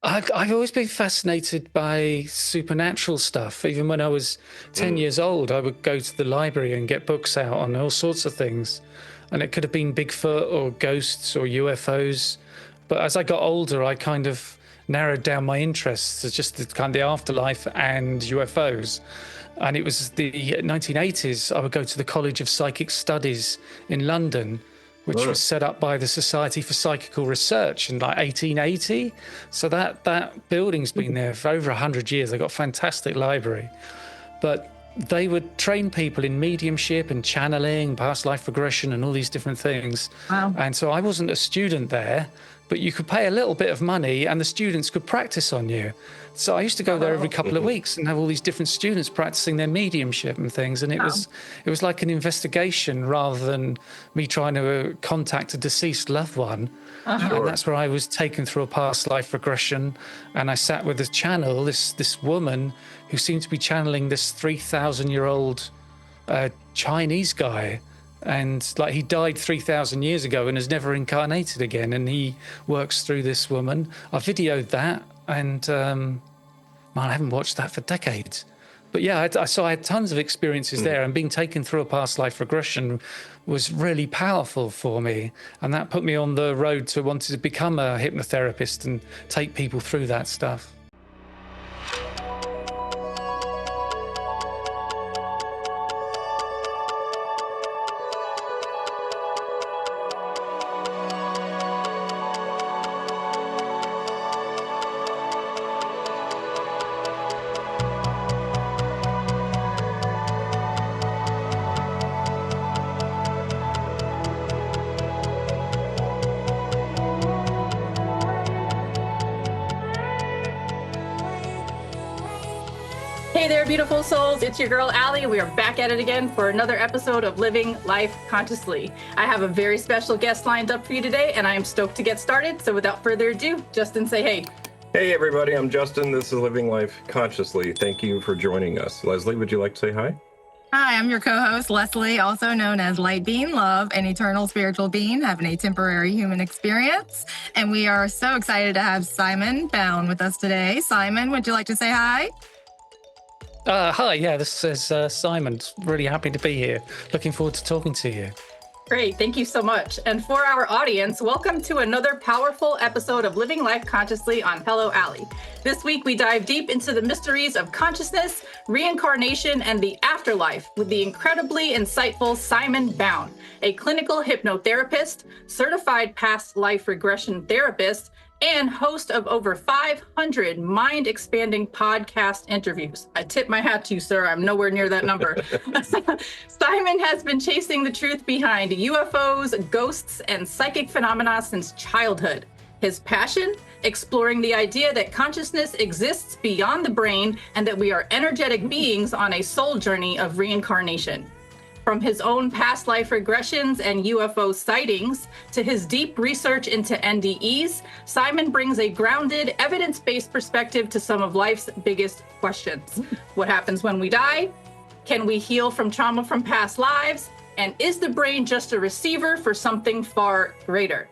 I've always been fascinated by supernatural stuff. Even when I was 10 years old, I would go to the library and get books out on all sorts of things. And it could have been Bigfoot or ghosts or UFOs. But as I got older, I kind of narrowed down my interests to just the afterlife and UFOs. And it was the 1980s, I would go to the College of Psychic Studies in London, which was set up by the Society for Psychical Research in like 1880. So that building's been there for over 100 years. They've got a fantastic library. But they would train people in mediumship and channeling, past life regression, and all these different things. Wow. And so I wasn't a student there, but you could pay a little bit of money and the students could practice on you. So I used to go there every couple of weeks and have all these different students practicing their mediumship and things. And it was like an investigation rather than me trying to contact a deceased loved one. Sure. And that's where I was taken through a past life regression. And I sat with this channel, this woman who seemed to be channeling this 3,000-year-old Chinese guy. And like he died 3,000 years ago and has never incarnated again. And he works through this woman. I videoed that. And man, I haven't watched that for decades. But yeah, I had tons of experiences there, and being taken through a past life regression was really powerful for me. And that put me on the road to wanting to become a hypnotherapist and take people through that stuff. Hey there, beautiful souls. It's your girl, Allie. We are back at it again for another episode of Living Life Consciously. I have a very special guest lined up for you today, and I am stoked to get started. So without further ado, Justin, say hey. Hey, everybody. I'm Justin. This is Living Life Consciously. Thank you for joining us. Leslie, would you like to say hi? Hi, I'm your co-host, Leslie, also known as Light Being, Love, an eternal spiritual being having a temporary human experience. And we are so excited to have Simon Bown with us today. Simon, would you like to say hi? Hi, yeah, this is Simon. Really happy to be here. Looking forward to talking to you. Great. Thank you so much. And for our audience, welcome to another powerful episode of Living Life Consciously on HellO AlliE. This week, we dive deep into the mysteries of consciousness, reincarnation, and the afterlife with the incredibly insightful Simon Bown, a clinical hypnotherapist, certified past life regression therapist, and host of over 500 mind-expanding podcast interviews. I tip my hat to you, sir. I'm nowhere near that number. Simon has been chasing the truth behind UFOs, ghosts, and psychic phenomena since childhood. His passion? Exploring the idea that consciousness exists beyond the brain and that we are energetic beings on a soul journey of reincarnation. From his own past life regressions and UFO sightings to his deep research into NDEs, Simon brings a grounded, evidence-based perspective to some of life's biggest questions. What happens when we die? Can we heal from trauma from past lives? And is the brain just a receiver for something far greater?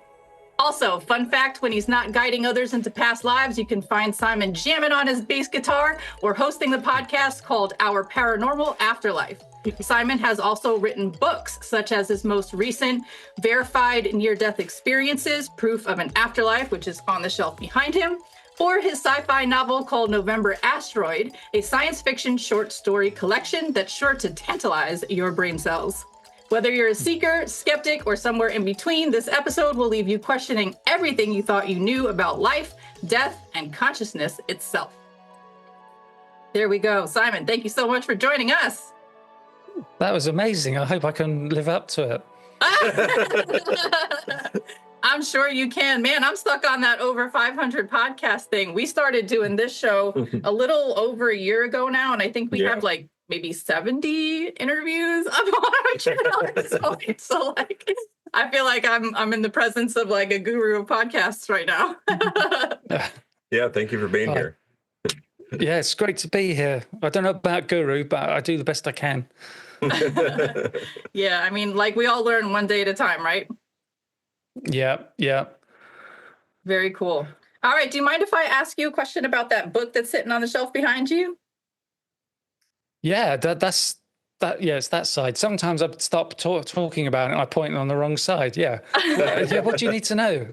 Also, fun fact, when he's not guiding others into past lives, you can find Simon jamming on his bass guitar or hosting the podcast called Our Paranormal Afterlife. Simon has also written books, such as his most recent Verified Near-Death Experiences, Proof of an Afterlife, which is on the shelf behind him, or his sci-fi novel called November Asteroid, a science fiction short story collection that's sure to tantalize your brain cells. Whether you're a seeker, skeptic, or somewhere in between, this episode will leave you questioning everything you thought you knew about life, death, and consciousness itself. There we go. Simon, thank you so much for joining us. That was amazing. I hope I can live up to it. I'm sure you can. Man, I'm stuck on that over 500 podcast thing. We started doing this show a little over a year ago now, and I think we have like maybe 70 interviews up on our channel at this point. So like, I feel like I'm in the presence of like a guru of podcasts right now. Yeah, thank you for being here. Yeah, it's great to be here. I don't know about guru, but I do the best I can. Yeah, I mean, like we all learn one day at a time, right? Yeah. Very cool. All right. Do you mind if I ask you a question about that book that's sitting on the shelf behind you? Yeah, yeah, it's that side. Sometimes I stop talking about it and I point on the wrong side. Yeah. Yeah, what do you need to know?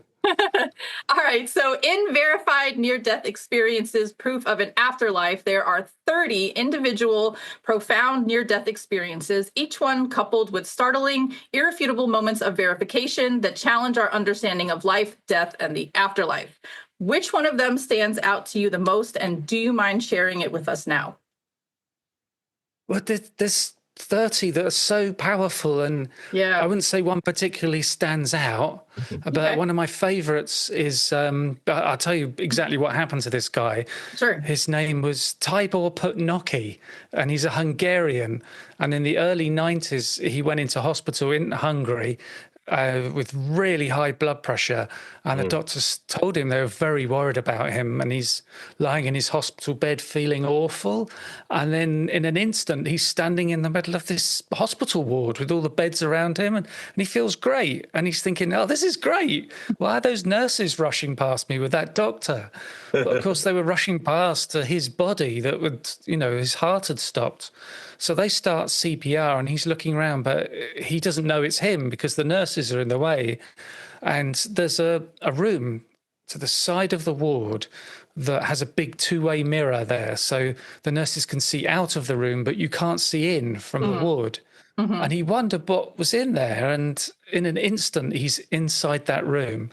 All right. So, in verified near death experiences, proof of an afterlife, there are 30 individual, profound near death experiences, each one coupled with startling, irrefutable moments of verification that challenge our understanding of life, death, and the afterlife. Which one of them stands out to you the most, and do you mind sharing it with us now? Well, there's 30 that are so powerful, and I wouldn't say one particularly stands out, but one of my favorites is, I'll tell you exactly what happened to this guy. Sure. His name was Tibor Putnoki, and he's a Hungarian. And in the early 90s, he went into hospital in Hungary with really high blood pressure. And the doctors told him they were very worried about him. And he's lying in his hospital bed feeling awful. And then in an instant, he's standing in the middle of this hospital ward with all the beds around him. And he feels great. And he's thinking, oh, this is great. Why are those nurses rushing past me with that doctor? But of course, they were rushing past his body that would, his heart had stopped. So they start CPR and he's looking around, but he doesn't know it's him because the nurses are in the way. And there's a room to the side of the ward that has a big two-way mirror there. So the nurses can see out of the room, but you can't see in from the ward. And he wondered what was in there. And in an instant, he's inside that room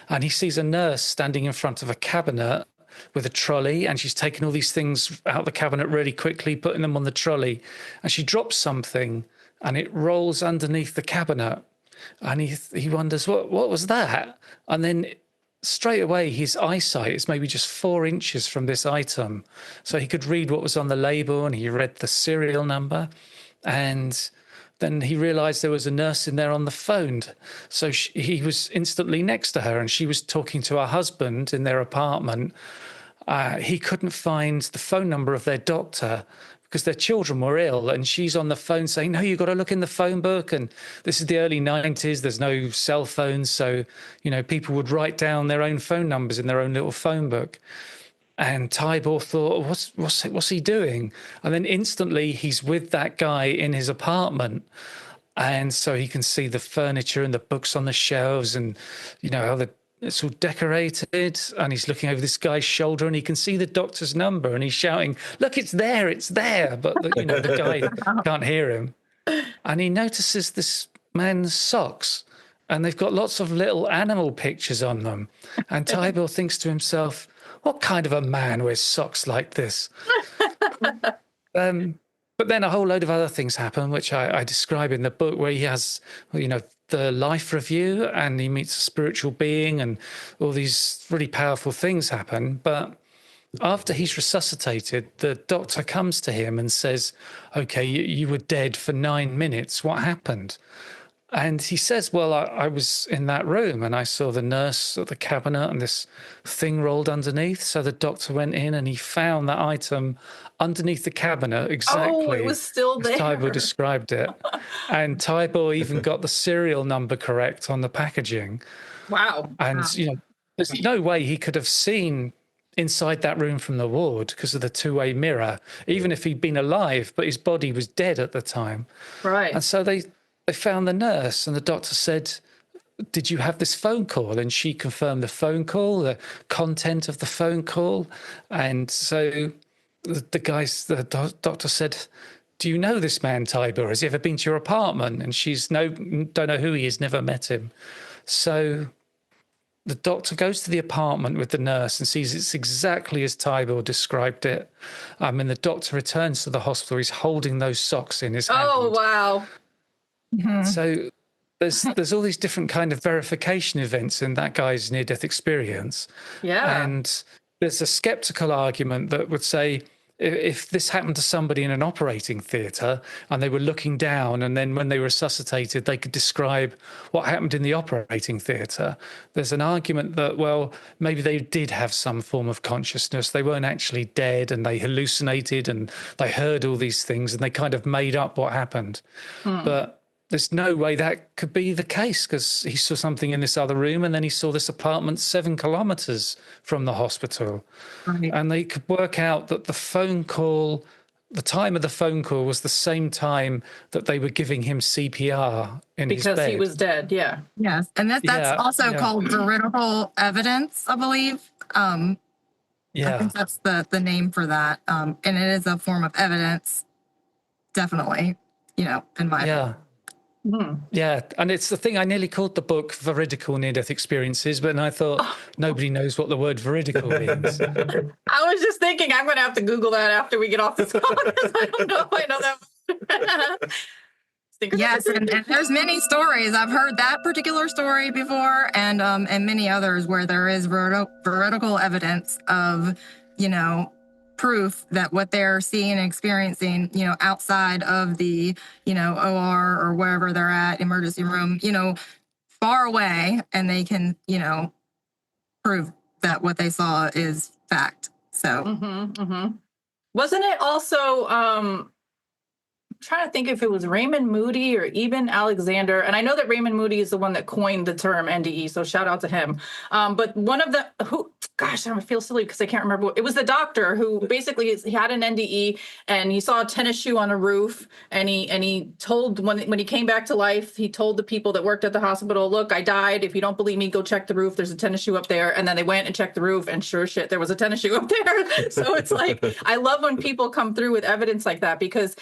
and he sees a nurse standing in front of a cabinet with a trolley, and she's taking all these things out of the cabinet really quickly, putting them on the trolley, and she drops something and it rolls underneath the cabinet, and he wonders what was that. And then straight away his eyesight is maybe just 4 inches from this item, so he could read what was on the label, and he read the serial number. And then he realized there was a nurse in there on the phone. So he was instantly next to her, and she was talking to her husband in their apartment. He couldn't find the phone number of their doctor because their children were ill. And she's on the phone saying, no, you've got to look in the phone book. And this is the early 90s. There's no cell phones. So, people would write down their own phone numbers in their own little phone book. And Tibor thought, what's he doing? And then instantly he's with that guy in his apartment. And so he can see the furniture and the books on the shelves and, how it's all decorated. And he's looking over this guy's shoulder and he can see the doctor's number and he's shouting, look, it's there. But, the guy can't hear him. And he notices this man's socks and they've got lots of little animal pictures on them. And Tibor thinks to himself, what kind of a man wears socks like this? But then a whole load of other things happen, which I describe in the book, where he has, the life review and he meets a spiritual being and all these really powerful things happen. But after he's resuscitated, the doctor comes to him and says, okay, you were dead for 9 minutes. What happened? And he says, well, I was in that room and I saw the nurse at the cabinet and this thing rolled underneath. So the doctor went in and he found that item underneath the cabinet exactly. Oh, it was still there. As Tibor described it. And Tibor even got the serial number correct on the packaging. Wow. And, there's no way he could have seen inside that room from the ward because of the two-way mirror, even if he'd been alive, but his body was dead at the time. Right. And so they found the nurse and the doctor said, did you have this phone call? And she confirmed the phone call, the content of the phone call. And so the doctor said, do you know this man, Tibor? Has he ever been to your apartment? And she's, no, don't know who he is, never met him. So the doctor goes to the apartment with the nurse and sees it's exactly as Tibor described it. And the doctor returns to the hospital. He's holding those socks in his hand. Oh, wow. So there's all these different kind of verification events in that guy's near-death experience. Yeah. And there's a skeptical argument that would say, if this happened to somebody in an operating theatre and they were looking down and then when they were resuscitated, they could describe what happened in the operating theatre, there's an argument that, well, maybe they did have some form of consciousness. They weren't actually dead and they hallucinated and they heard all these things and they kind of made up what happened. But there's no way that could be the case, because he saw something in this other room, and then he saw this apartment 7 kilometers from the hospital. Right. And they could work out that the time of the phone call was the same time that they were giving him CPR in his bed. Because he was dead, yeah. Yes. And that's also called veridical evidence, I believe. I think that's the name for that. And it is a form of evidence, definitely, in my opinion. Yeah, and it's the thing, I nearly called the book Veridical Near-Death Experiences, but then I thought nobody knows what the word veridical means. I was just thinking I'm going to have to Google that after we get off this call, because I don't know if I know that. Yes, and there's many stories. I've heard that particular story before, and many others where there is veridical evidence of, proof that what they're seeing and experiencing, outside of the, OR or wherever they're at, emergency room, far away, and they can, prove that what they saw is fact. So, Wasn't it also, trying to think if it was Raymond Moody or even Alexander, and I know that Raymond Moody is the one that coined the term NDE, so shout out to him. But one of the I feel silly because I can't remember. It was the doctor who basically he had an NDE and he saw a tennis shoe on a roof, and he told when he came back to life, he told the people that worked at the hospital, "Look, I died. If you don't believe me, go check the roof. There's a tennis shoe up there." And then they went and checked the roof, and sure shit, there was a tennis shoe up there. So it's like I love when people come through with evidence like that, because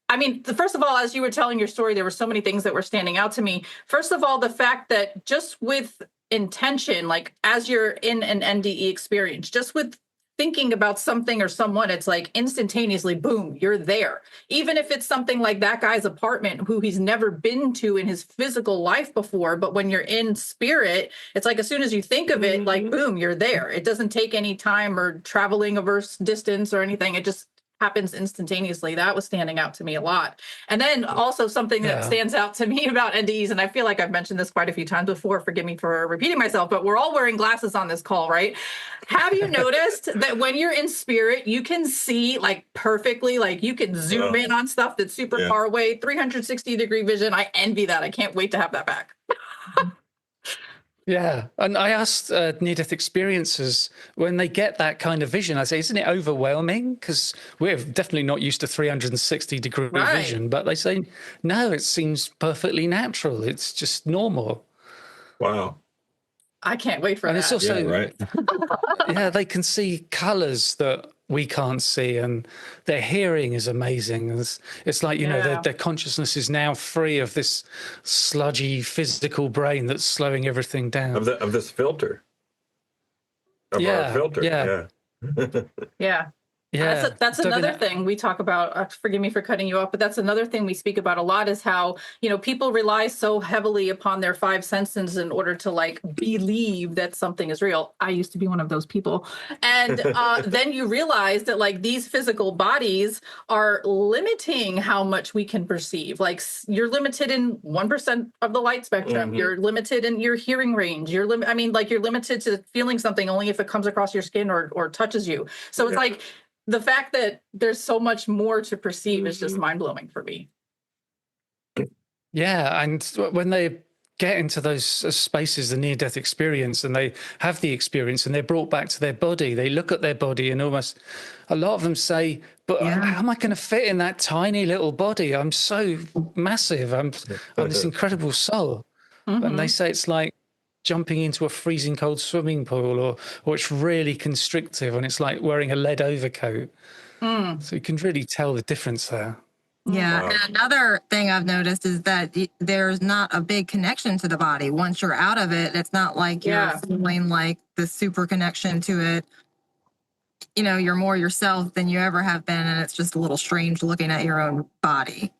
I mean, first of all, as you were telling your story, there were so many things that were standing out to me. First of all, the fact that just with intention, like as you're in an NDE experience, just with thinking about something or someone, it's like instantaneously, boom, you're there. Even if it's something like that guy's apartment, who he's never been to in his physical life before, but when you're in spirit, it's like as soon as you think of it, like, boom, you're there. It doesn't take any time or traveling a distance or anything. It just happens instantaneously. That was standing out to me a lot. And then also something that stands out to me about NDEs, and I feel like I've mentioned this quite a few times before, forgive me for repeating myself, but we're all wearing glasses on this call, right? Have you noticed that when you're in spirit, you can see like perfectly, like you can zoom in on stuff that's super far away, 360-degree vision. I envy that. I can't wait to have that back. Yeah, and I asked near-death experiencers when they get that kind of vision, I say, isn't it overwhelming? Because we're definitely not used to 360-degree vision, but they say, no, it seems perfectly natural. It's just normal. Wow. I can't wait for that. And it's also, right. they can see colors that we can't see, and their hearing is amazing. It's like, their consciousness is now free of this sludgy physical brain that's slowing everything down. Of this filter. Our filter. Yeah. Yeah, that's another thing we talk about. Forgive me for cutting you off, but that's another thing we speak about a lot, is how, people rely so heavily upon their 5 senses in order to like believe that something is real. I used to be one of those people. And then you realize that like these physical bodies are limiting how much we can perceive. Like you're limited in 1% of the light spectrum. You're limited in your hearing range. You're limited to feeling something only if it comes across your skin or touches you. So it's like, the fact that there's so much more to perceive is just mind-blowing for me. Yeah, and when they get into those spaces, the near-death experience, and they have the experience and they're brought back to their body, they look at their body and almost, a lot of them say, but how am I going to fit in that tiny little body? I'm so massive. I'm this incredible soul. And they say it's like jumping into a freezing cold swimming pool, or it's really constrictive and it's like wearing a lead overcoat. So you can really tell the difference there. Yeah. Wow. And another thing I've noticed is that there's not a big connection to the body. Once you're out of it, it's not like you're feeling like the super connection to it. You're more yourself than you ever have been. And it's just a little strange looking at your own body.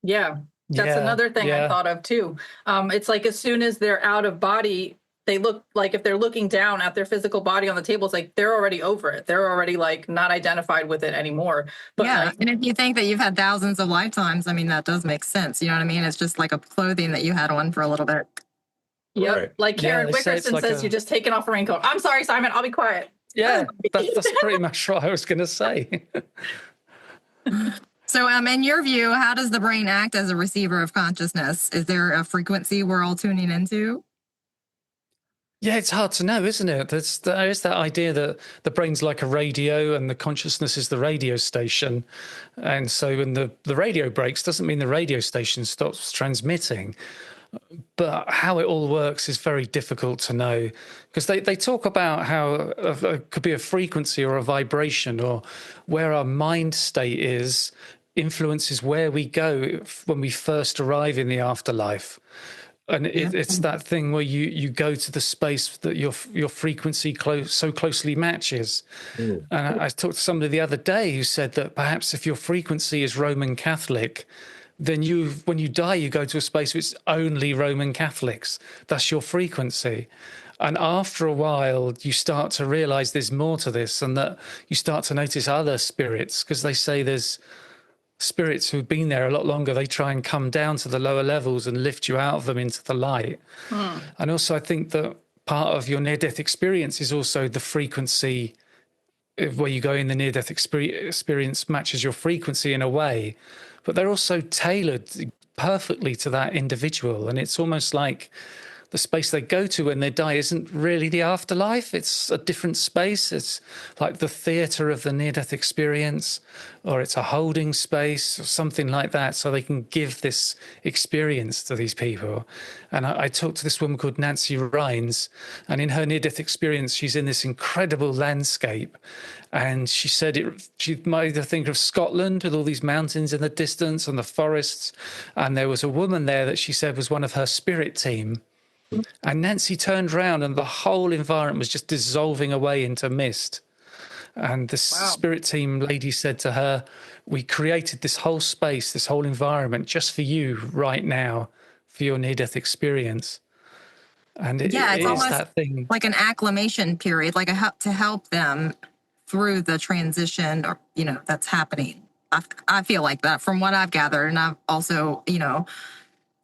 Yeah. That's another thing I thought of too. It's like as soon as they're out of body, they look like if they're looking down at their physical body on the table, it's like they're already over it. They're already like not identified with it anymore. But and if you think that you've had thousands of lifetimes, I mean, that does make sense. You know what I mean? It's just like a clothing that you had on for a little bit. Yep. Right. Like Karen Wickerson says, you're just taking off a raincoat. I'm sorry, Simon. I'll be quiet. Yeah, that's pretty much what I was going to say. So, in your view, how does the brain act as a receiver of consciousness? Is there a frequency we're all tuning into? Yeah, it's hard to know, isn't it? There is that idea that the brain's like a radio and the consciousness is the radio station. And so when the radio breaks, doesn't mean the radio station stops transmitting. But how it all works is very difficult to know, because they talk about how it could be a frequency or a vibration, or where our mind state is influences where we go when we first arrive in the afterlife. And it's that thing where you go to the space that your frequency so closely matches. And I talked to somebody the other day who said that perhaps if your frequency is Roman Catholic, then when you die, you go to a space where it's only Roman Catholics. That's your frequency. And after a while, you start to realize there's more to this, and that you start to notice other spirits, because they say there's spirits who've been there a lot longer. They try and come down to the lower levels and lift you out of them into the light. And also, I think that part of your near-death experience is also the frequency where you go in. The near-death experience matches your frequency in a way, but they're also tailored perfectly to that individual. And it's almost like the space they go to when they die isn't really the afterlife. It's a different space. It's like the theater of the near-death experience, or it's a holding space or something like that, so they can give this experience to these people. And I talked to this woman called Nancy Rhines, and in her near-death experience, she's in this incredible landscape. And she said she made her think of Scotland with all these mountains in the distance and the forests. And there was a woman there that she said was one of her spirit team. And Nancy turned around and the whole environment was just dissolving away into mist. And this spirit team lady said to her, "We created this whole space, this whole environment just for you right now, for your near-death experience." And it's almost that thing, like an acclimation period, like to help them through the transition, or that's happening. I feel like that from what I've gathered, and I've also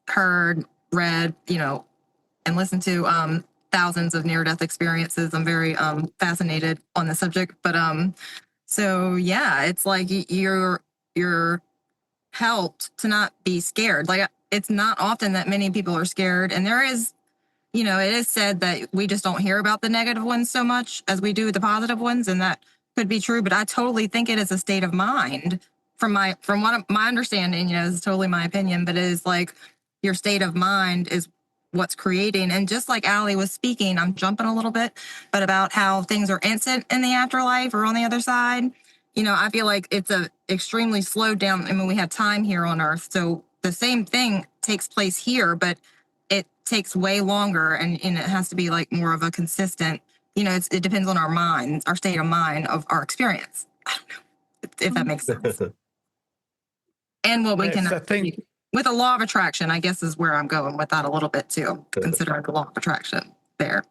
heard, read, and listened to thousands of near-death experiences. I'm very fascinated on the subject, but so yeah, it's like you're helped to not be scared. Like, it's not often that many people are scared, and there is, it is said that we just don't hear about the negative ones so much as we do the positive ones, and that could be true. But I totally think it is a state of mind. From what my understanding, this is totally my opinion, but it is like your state of mind is what's creating. And just like AlliE was speaking, I'm jumping a little bit, but about how things are instant in the afterlife or on the other side. I feel like it's a extremely slowed down. I mean, we have time here on Earth, so the same thing takes place here, but it takes way longer, and it has to be like more of a consistent. It depends on our minds, our state of mind of our experience. I don't know if that makes sense. And what we can. With a law of attraction, I guess, is where I'm going with that a little bit too, considering the law of attraction there.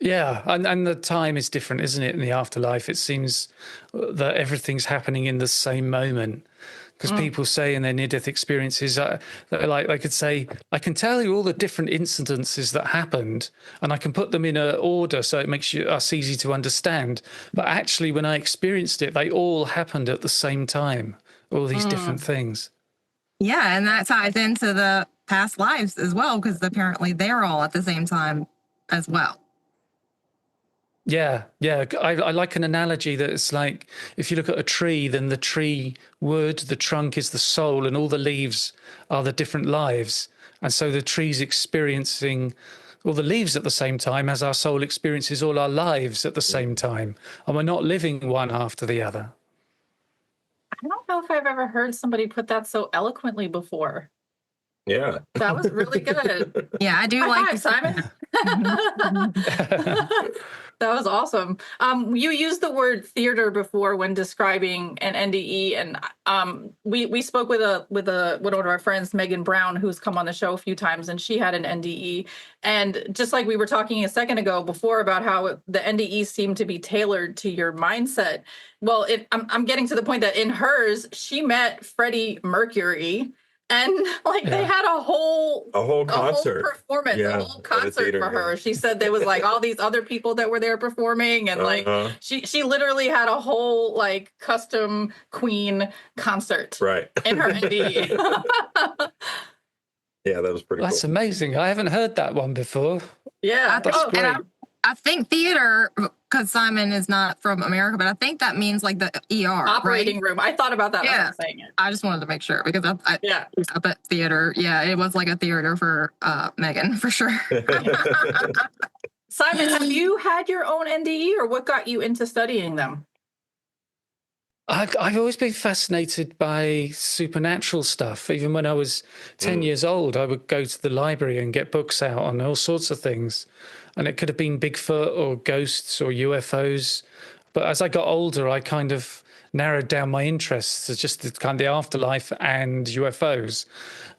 Yeah, and the time is different, isn't it, in the afterlife? It seems that everything's happening in the same moment. Because people say in their near-death experiences, that they could say, "I can tell you all the different incidences that happened, and I can put them in an order so it makes us easy to understand. But actually, when I experienced it, they all happened at the same time, all these different things." Yeah, and that ties into the past lives as well, because apparently they're all at the same time as well. Yeah. I like an analogy that it's like, if you look at a tree, then the tree wood, the trunk is the soul, and all the leaves are the different lives. And so the tree's experiencing all the leaves at the same time as our soul experiences all our lives at the same time. And we're not living one after the other. I don't know if I've ever heard somebody put that so eloquently before. Yeah. That was really good. Yeah, I do High five, Simon. That was awesome. You used the word theater before when describing an NDE, and we spoke with one of our friends, Megan Brown, who's come on the show a few times, and she had an NDE. And just like we were talking a second ago before about how the NDEs seem to be tailored to your mindset. Well, I'm getting to the point that in hers, she met Freddie Mercury. And like they Yeah. had a whole concert. performance, Yeah, a whole at a concert theater, for her. yeah. She said there was like all these other people that were there performing, and like she literally had a whole like custom Queen concert Right. in her NDE. Yeah, that was pretty That's cool. amazing. I haven't heard that one before. Yeah. That's great. And I think theater, because Simon is not from America, but I think that means like the ER, Operating right? room. I thought about that when I was saying it. I just wanted to make sure because I bet theater. Yeah, it was like a theater for Megan for sure. Simon, have you had your own NDE, or what got you into studying them? I've always been fascinated by supernatural stuff. Even when I was 10 years old, I would go to the library and get books out on all sorts of things. And it could have been Bigfoot or ghosts or UFOs. But as I got older, I kind of narrowed down my interests to just the afterlife and UFOs.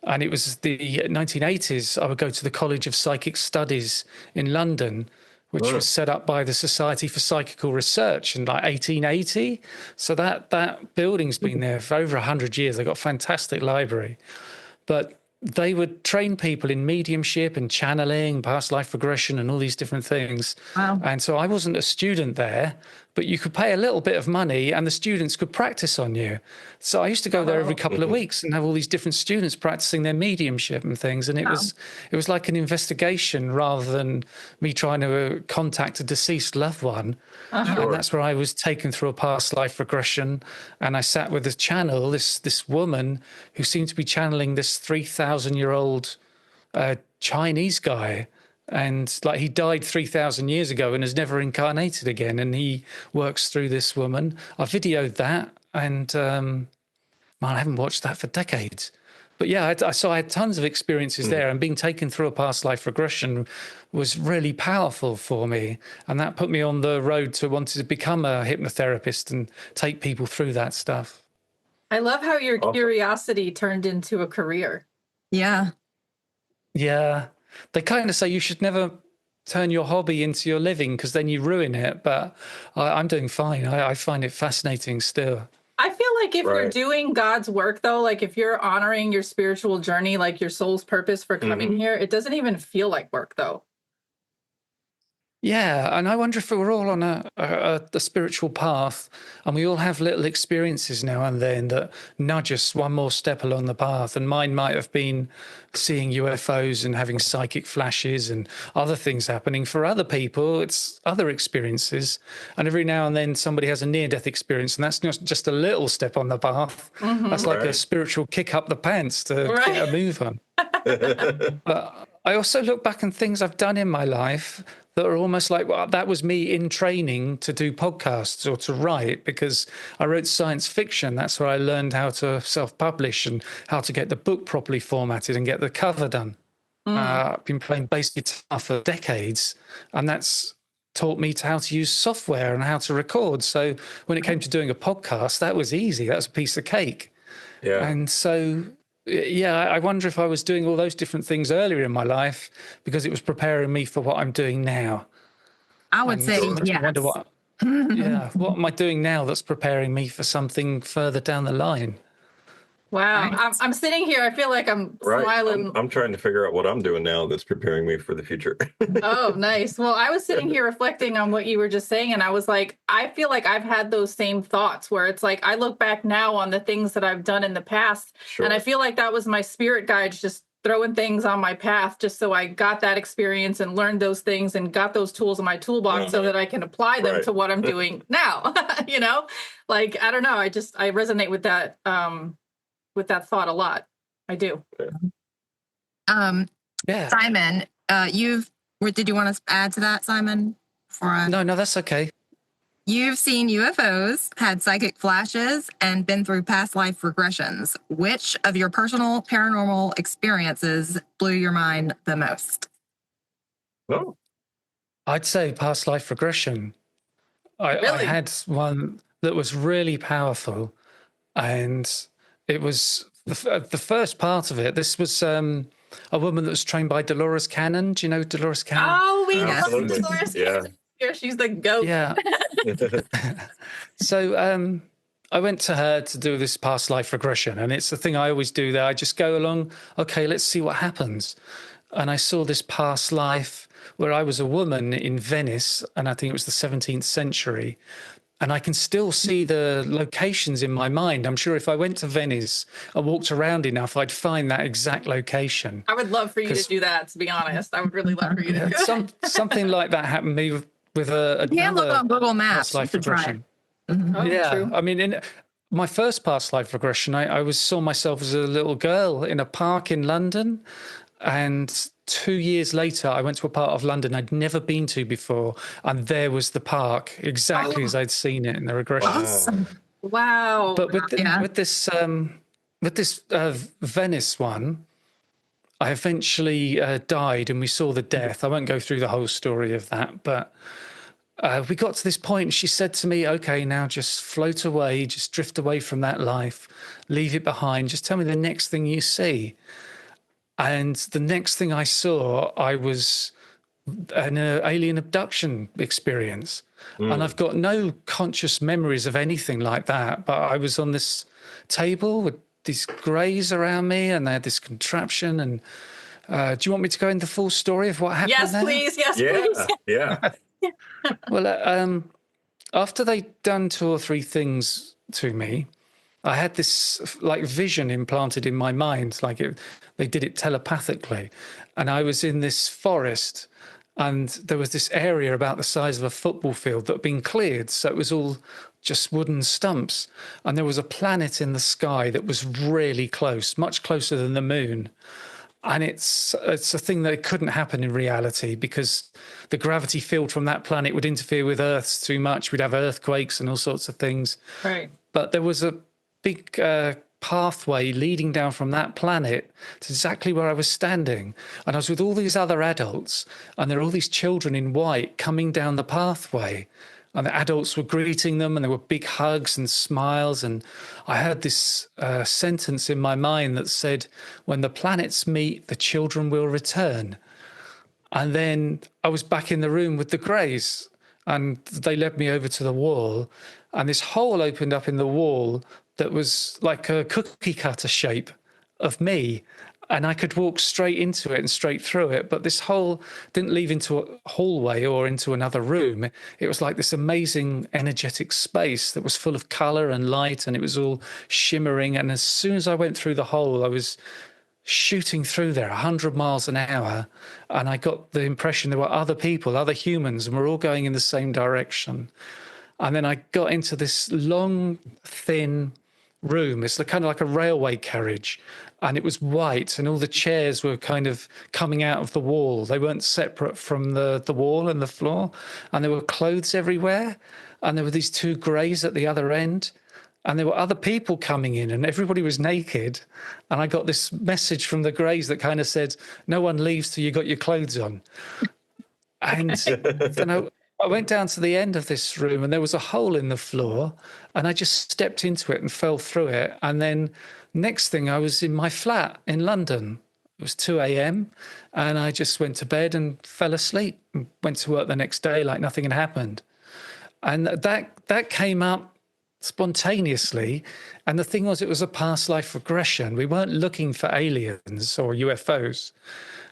And it was the 1980s, I would go to the College of Psychic Studies in London, which was set up by the Society for Psychical Research in like 1880. So that building's been there for over 100 years. They've got a fantastic library. But they would train people in mediumship and channeling, past life regression, and all these different things. Wow. And so I wasn't a student there, but you could pay a little bit of money and the students could practice on you. So I used to go there every couple of weeks and have all these different students practicing their mediumship and things. And it was like an investigation rather than me trying to contact a deceased loved one. And that's where I was taken through a past life regression. And I sat with this channel, this woman who seemed to be channeling this 3,000-year-old Chinese guy. And like he died 3,000 years ago and has never incarnated again. And he works through this woman. I videoed that, and I haven't watched that for decades. But yeah, I had tons of experiences there, and being taken through a past life regression was really powerful for me. And that put me on the road to wanting to become a hypnotherapist and take people through that stuff. I love how your curiosity turned into a career. Yeah. Yeah. They kind of say you should never turn your hobby into your living because then you ruin it. But I'm doing fine. I find it fascinating still. I feel like if you're doing God's work, though, like if you're honoring your spiritual journey, like your soul's purpose for coming here, it doesn't even feel like work, though. Yeah, and I wonder if we're all on a spiritual path, and we all have little experiences now and then that nudge us one more step along the path. And mine might have been seeing UFOs and having psychic flashes and other things happening. For other people, it's other experiences. And every now and then somebody has a near-death experience, and that's not just a little step on the path. That's like a spiritual kick up the pants to get a move on. But I also look back on things I've done in my life that are almost like, well, that was me in training to do podcasts or to write, because I wrote science fiction. That's where I learned how to self-publish and how to get the book properly formatted and get the cover done. I've been playing bass guitar for decades, and that's taught me how to use software and how to record. So when it came to doing a podcast, that was easy. That was a piece of cake. Yeah. And so... yeah, I wonder if I was doing all those different things earlier in my life because it was preparing me for what I'm doing now. I would say yes. I wonder what am I doing now that's preparing me for something further down the line? Wow. Right. I'm sitting here. I feel like I'm smiling. I'm trying to figure out what I'm doing now that's preparing me for the future. Oh, nice. Well, I was sitting here reflecting on what you were just saying, and I was like, I feel like I've had those same thoughts where it's like I look back now on the things that I've done in the past, and I feel like that was my spirit guides just throwing things on my path just so I got that experience and learned those things and got those tools in my toolbox so that I can apply them to what I'm doing now. You know, like, I don't know. I resonate with that thought a lot. I do. Simon, did you want to add to that, Simon? No, that's okay. You've seen UFOs, had psychic flashes, and been through past life regressions. Which of your personal paranormal experiences blew your mind the most? Oh, I'd say past life regression. I had one that was really powerful, and it was the first part of it. This was a woman that was trained by Dolores Cannon. Do you know Dolores Cannon? Oh, we love Dolores Cannon. She's the goat. Yeah. So I went to her to do this past life regression, and it's the thing I always do there. I just go along, okay, let's see what happens. And I saw this past life where I was a woman in Venice, and I think it was the 17th century. And I can still see the locations in my mind. I'm sure if I went to Venice and walked around enough, I'd find that exact location. I would love for you to do that, to be honest. I would really love for you to do that. Something like that happened to me with You can look on Google Maps. past life You can try regression. it. Mhm. Oh, Yeah, true. I mean, in my first past life regression, I saw myself as a little girl in a park in London. And 2 years later, I went to a part of London I'd never been to before. And there was the park, exactly as I'd seen it in the regression. Awesome. Wow. But with Yeah. this Venice one, I eventually died, and we saw the death. I won't go through the whole story of that, but we got to this point, and she said to me, okay, now just float away, just drift away from that life, leave it behind, just tell me the next thing you see. And the next thing I saw, I was an alien abduction experience. And I've got no conscious memories of anything like that, but I was on this table with these greys around me, and they had this contraption. And do you want me to go into the full story of what happened Yes, there? please. Yes, Yeah, please. yeah. Well, after they'd done 2 or 3 things to me, I had this like vision implanted in my mind, they did it telepathically. And I was in this forest, and there was this area about the size of a football field that had been cleared. So it was all just wooden stumps. And there was a planet in the sky that was really close, much closer than the moon. And it's a thing that couldn't happen in reality, because the gravity field from that planet would interfere with Earth's too much. We'd have earthquakes and all sorts of things. Right. But there was a big pathway leading down from that planet to exactly where I was standing. And I was with all these other adults, and there were all these children in white coming down the pathway. And the adults were greeting them, and there were big hugs and smiles. And I heard this sentence in my mind that said, when the planets meet, the children will return. And then I was back in the room with the greys, and they led me over to the wall. And this hole opened up in the wall that was like a cookie cutter shape of me. And I could walk straight into it and straight through it. But this hole didn't lead into a hallway or into another room. It was like this amazing energetic space that was full of color and light, and it was all shimmering. And as soon as I went through the hole, I was shooting through there 100 miles an hour. And I got the impression there were other people, other humans, and we're all going in the same direction. And then I got into this long, thin room. It's kind of like a railway carriage, and it was white, and all the chairs were kind of coming out of the wall. They weren't separate from the wall and the floor, and there were clothes everywhere, and there were these 2 greys at the other end, and there were other people coming in, and everybody was naked. And I got this message from the greys that kind of said, no one leaves till you got your clothes on. And then I went down to the end of this room, and there was a hole in the floor, and I just stepped into it and fell through it. And then next thing, I was in my flat in London. It was 2 a.m. and I just went to bed and fell asleep and went to work the next day like nothing had happened. And that came up spontaneously. And the thing was, it was a past life regression. We weren't looking for aliens or UFOs.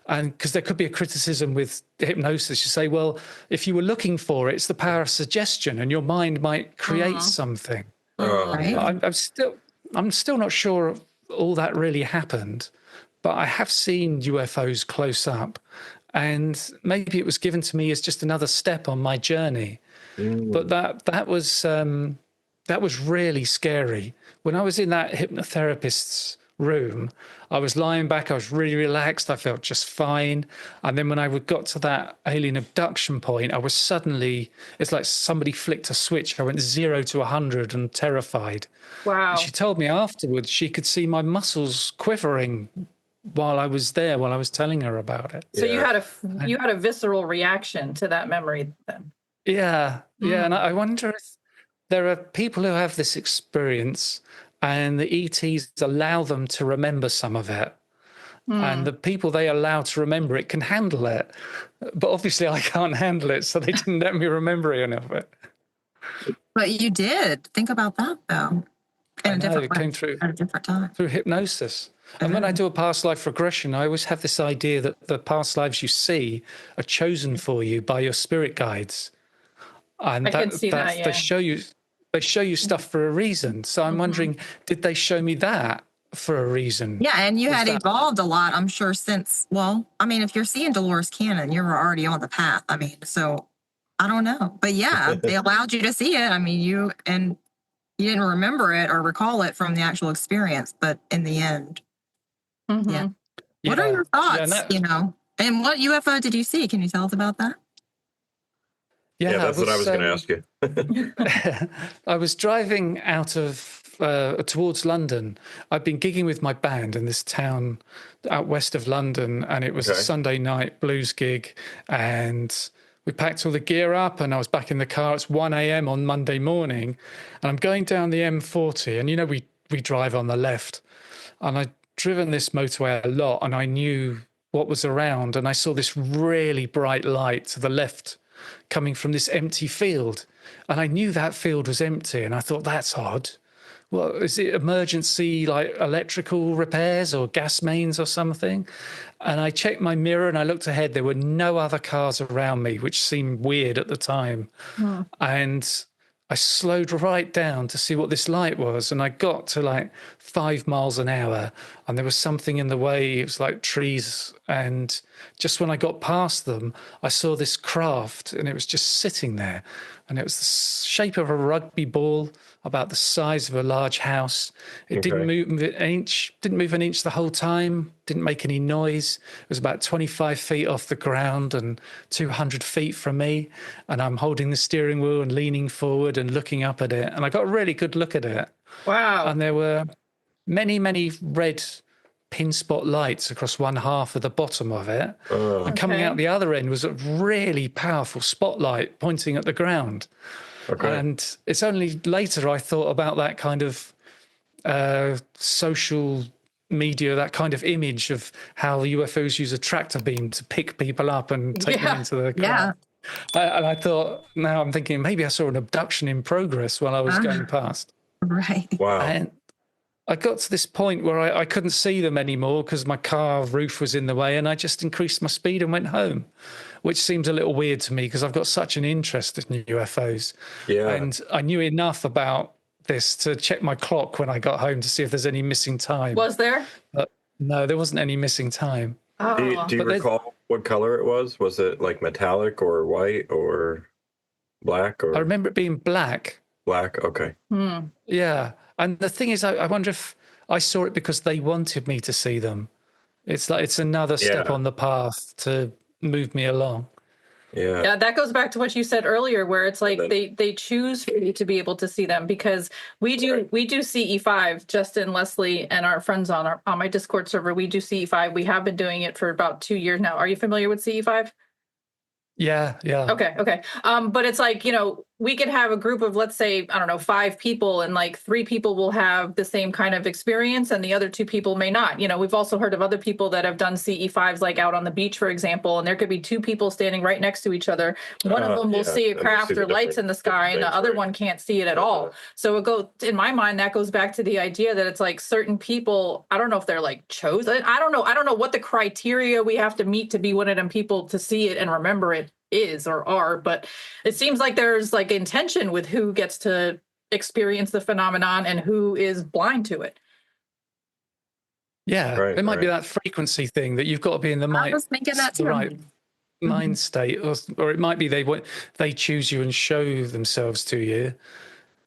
And because there could be a criticism with hypnosis, you say, well, if you were looking for it, it's the power of suggestion, and your mind might create something. Right. I'm still not sure all that really happened, but I have seen UFOs close up, and maybe it was given to me as just another step on my journey. But that was really scary. When I was in that hypnotherapist's room, I was lying back, I was really relaxed, I felt just fine. And then when I got to that alien abduction point, I was suddenly, it's like somebody flicked a switch. I went 0 to 100 and terrified. Wow. And she told me afterwards she could see my muscles quivering while I was there, while I was telling her about it. So you had a visceral reaction to that memory then. Yeah. And I wonder if there are people who have this experience and the ETs allow them to remember some of it. And the people they allow to remember it can handle it. But obviously I can't handle it, so they didn't let me remember any of it. But you did. Think about that, though. in I a know different it way, came through at a different time. hypnosis. And when I do a past life regression, I always have this idea that the past lives you see are chosen for you by your spirit guides, and I can see that, they yeah. show you stuff for a reason. So I'm wondering, did they show me that for a reason? Yeah, and you Was had that- evolved a lot, I'm sure, since, well, I mean, if you're seeing Dolores Cannon, you were already on the path. I mean, so I don't know. But yeah, they allowed you to see it. I mean, you didn't remember it or recall it from the actual experience, but in the end, yeah. What are your thoughts, and what UFO did you see? Can you tell us about that? Yeah, that's what I was going to ask you. I was driving out of towards London. I'd been gigging with my band in this town out west of London, and it was a Sunday night blues gig, and we packed all the gear up, and I was back in the car. It's 1 a.m. on Monday morning, and I'm going down the M40, and we drive on the left, and I'd driven this motorway a lot, and I knew what was around, and I saw this really bright light to the left coming from this empty field, and I knew that field was empty, and I thought, that's odd. Well, is it emergency, like electrical repairs or gas mains or something? And I checked my mirror and I looked ahead. There were no other cars around me, which seemed weird at the time. And I slowed right down to see what this light was, and I got to like 5 miles an hour, and there was something in the way. It was like trees, and just when I got past them, I saw this craft, and it was just sitting there, and it was the shape of a rugby ball, about the size of a large house. It didn't move an inch the whole time, didn't make any noise. It was about 25 feet off the ground and 200 feet from me. And I'm holding the steering wheel and leaning forward and looking up at it. And I got a really good look at it. Wow. And there were many, many red pin spot lights across one half of the bottom of it. And coming out the other end was a really powerful spotlight pointing at the ground. And it's only later I thought about that kind of social media, that kind of image of how the UFOs use a tractor beam to pick people up and take them into the car. And I thought, now I'm thinking, maybe I saw an abduction in progress while I was going past. Right. Wow. And I got to this point where I couldn't see them anymore because my car roof was in the way, and I just increased my speed and went home, which seems a little weird to me because I've got such an interest in UFOs. Yeah. And I knew enough about this to check my clock when I got home to see if there's any missing time. Was there? But no, there wasn't any missing time. Do you recall what color it was? Was it like metallic or white or black? Or I remember it being black. Black, okay. Yeah. And the thing is, I wonder if I saw it because they wanted me to see them. It's like it's another step on the path to move me along. Yeah, that goes back to what you said earlier, where it's like they choose for you to be able to see them, because we do CE5. Justin, Leslie, and our friends on my Discord server, we do CE5. We have been doing it for about 2 years now. Are you familiar with CE5? Yeah. Okay. But it's like, we could have a group of, let's say, I don't know, 5 people, and like 3 people will have the same kind of experience and the other 2 people may not. We've also heard of other people that have done CE5s, like out on the beach, for example, and there could be 2 people standing right next to each other. One of them will see a craft or lights in the sky, and the other one can't see it at all. So in my mind, that goes back to the idea that it's like certain people, I don't know if they're like chosen. I don't know what the criteria we have to meet to be one of them people to see it and remember it is or are, but it seems like there's like intention with who gets to experience the phenomenon and who is blind to it. Yeah, it might be that frequency thing that you've got to be in the mind. I was thinking that too. The right mind state, or it might be they choose you and show themselves to you.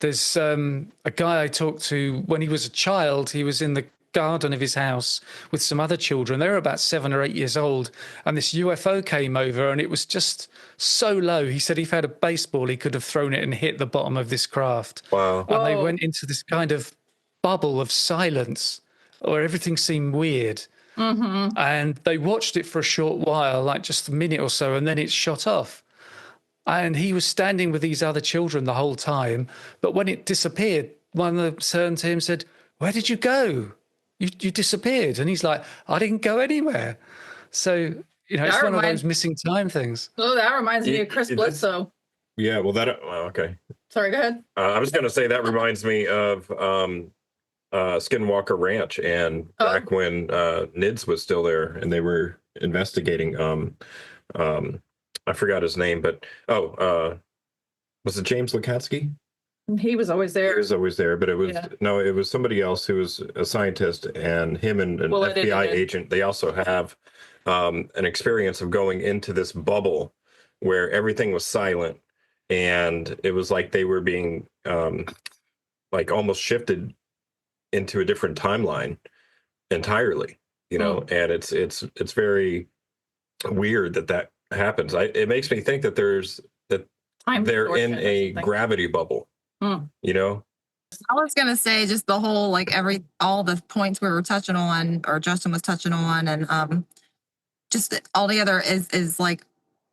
There's a guy I talked to when he was a child. He was in the garden of his house with some other children. They were about 7 or 8 years old, and this UFO came over, and it was just so low. He said if he had a baseball, he could have thrown it and hit the bottom of this craft. Wow. And they went into this kind of bubble of silence where everything seemed weird. And they watched it for a short while, like just a minute or so, and then it shot off. And he was standing with these other children the whole time, but when it disappeared, one of them turned to him and said, "Where did you go? You disappeared." And he's like, "I didn't go anywhere." So, it's one of those missing time things. Oh, that reminds me of Chris Bledsoe. Yeah, well, okay. Sorry, go ahead. I was going to say that reminds me of Skinwalker Ranch, and back when NIDS was still there, and they were investigating. I forgot his name, but was it James Lukatsky? He was always He there. was always there, but it was Yeah. no, it was somebody else who was a scientist, and him and an FBI agent. They also have an experience of going into this bubble where everything was silent, and it was like they were being like almost shifted into a different timeline entirely, you know. And it's very weird that happens. It makes me think that they're in a gravity bubble, you know. I was gonna say just the whole like all the points we were touching on, or Justin was touching on, and just all together is like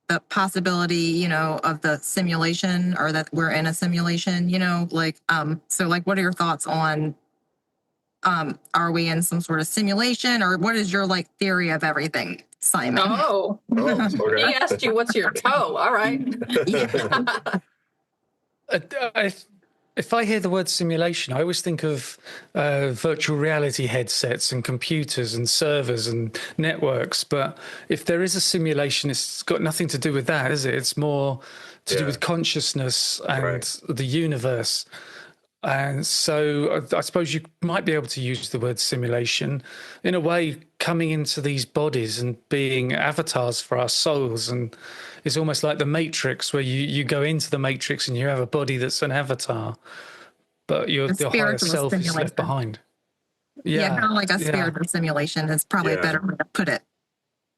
the possibility, you know, of the simulation, or that we're in a simulation, you know, like so like what are your thoughts on are we in some sort of simulation, or what is your like theory of everything, Simon? Okay. He asked you what's your toe. All right. If I hear the word simulation, I always think of virtual reality headsets and computers and servers and networks. But if there is a simulation, it's got nothing to do with that, is it? It's more to do with consciousness and the universe. And so I suppose you might be able to use the word simulation in a way, coming into these bodies and being avatars for our souls. And it's almost like the Matrix, where you go into the Matrix and you have a body that's an avatar, but your higher self is left behind. Yeah, kind of like a spiritual simulation is probably a better way to put it.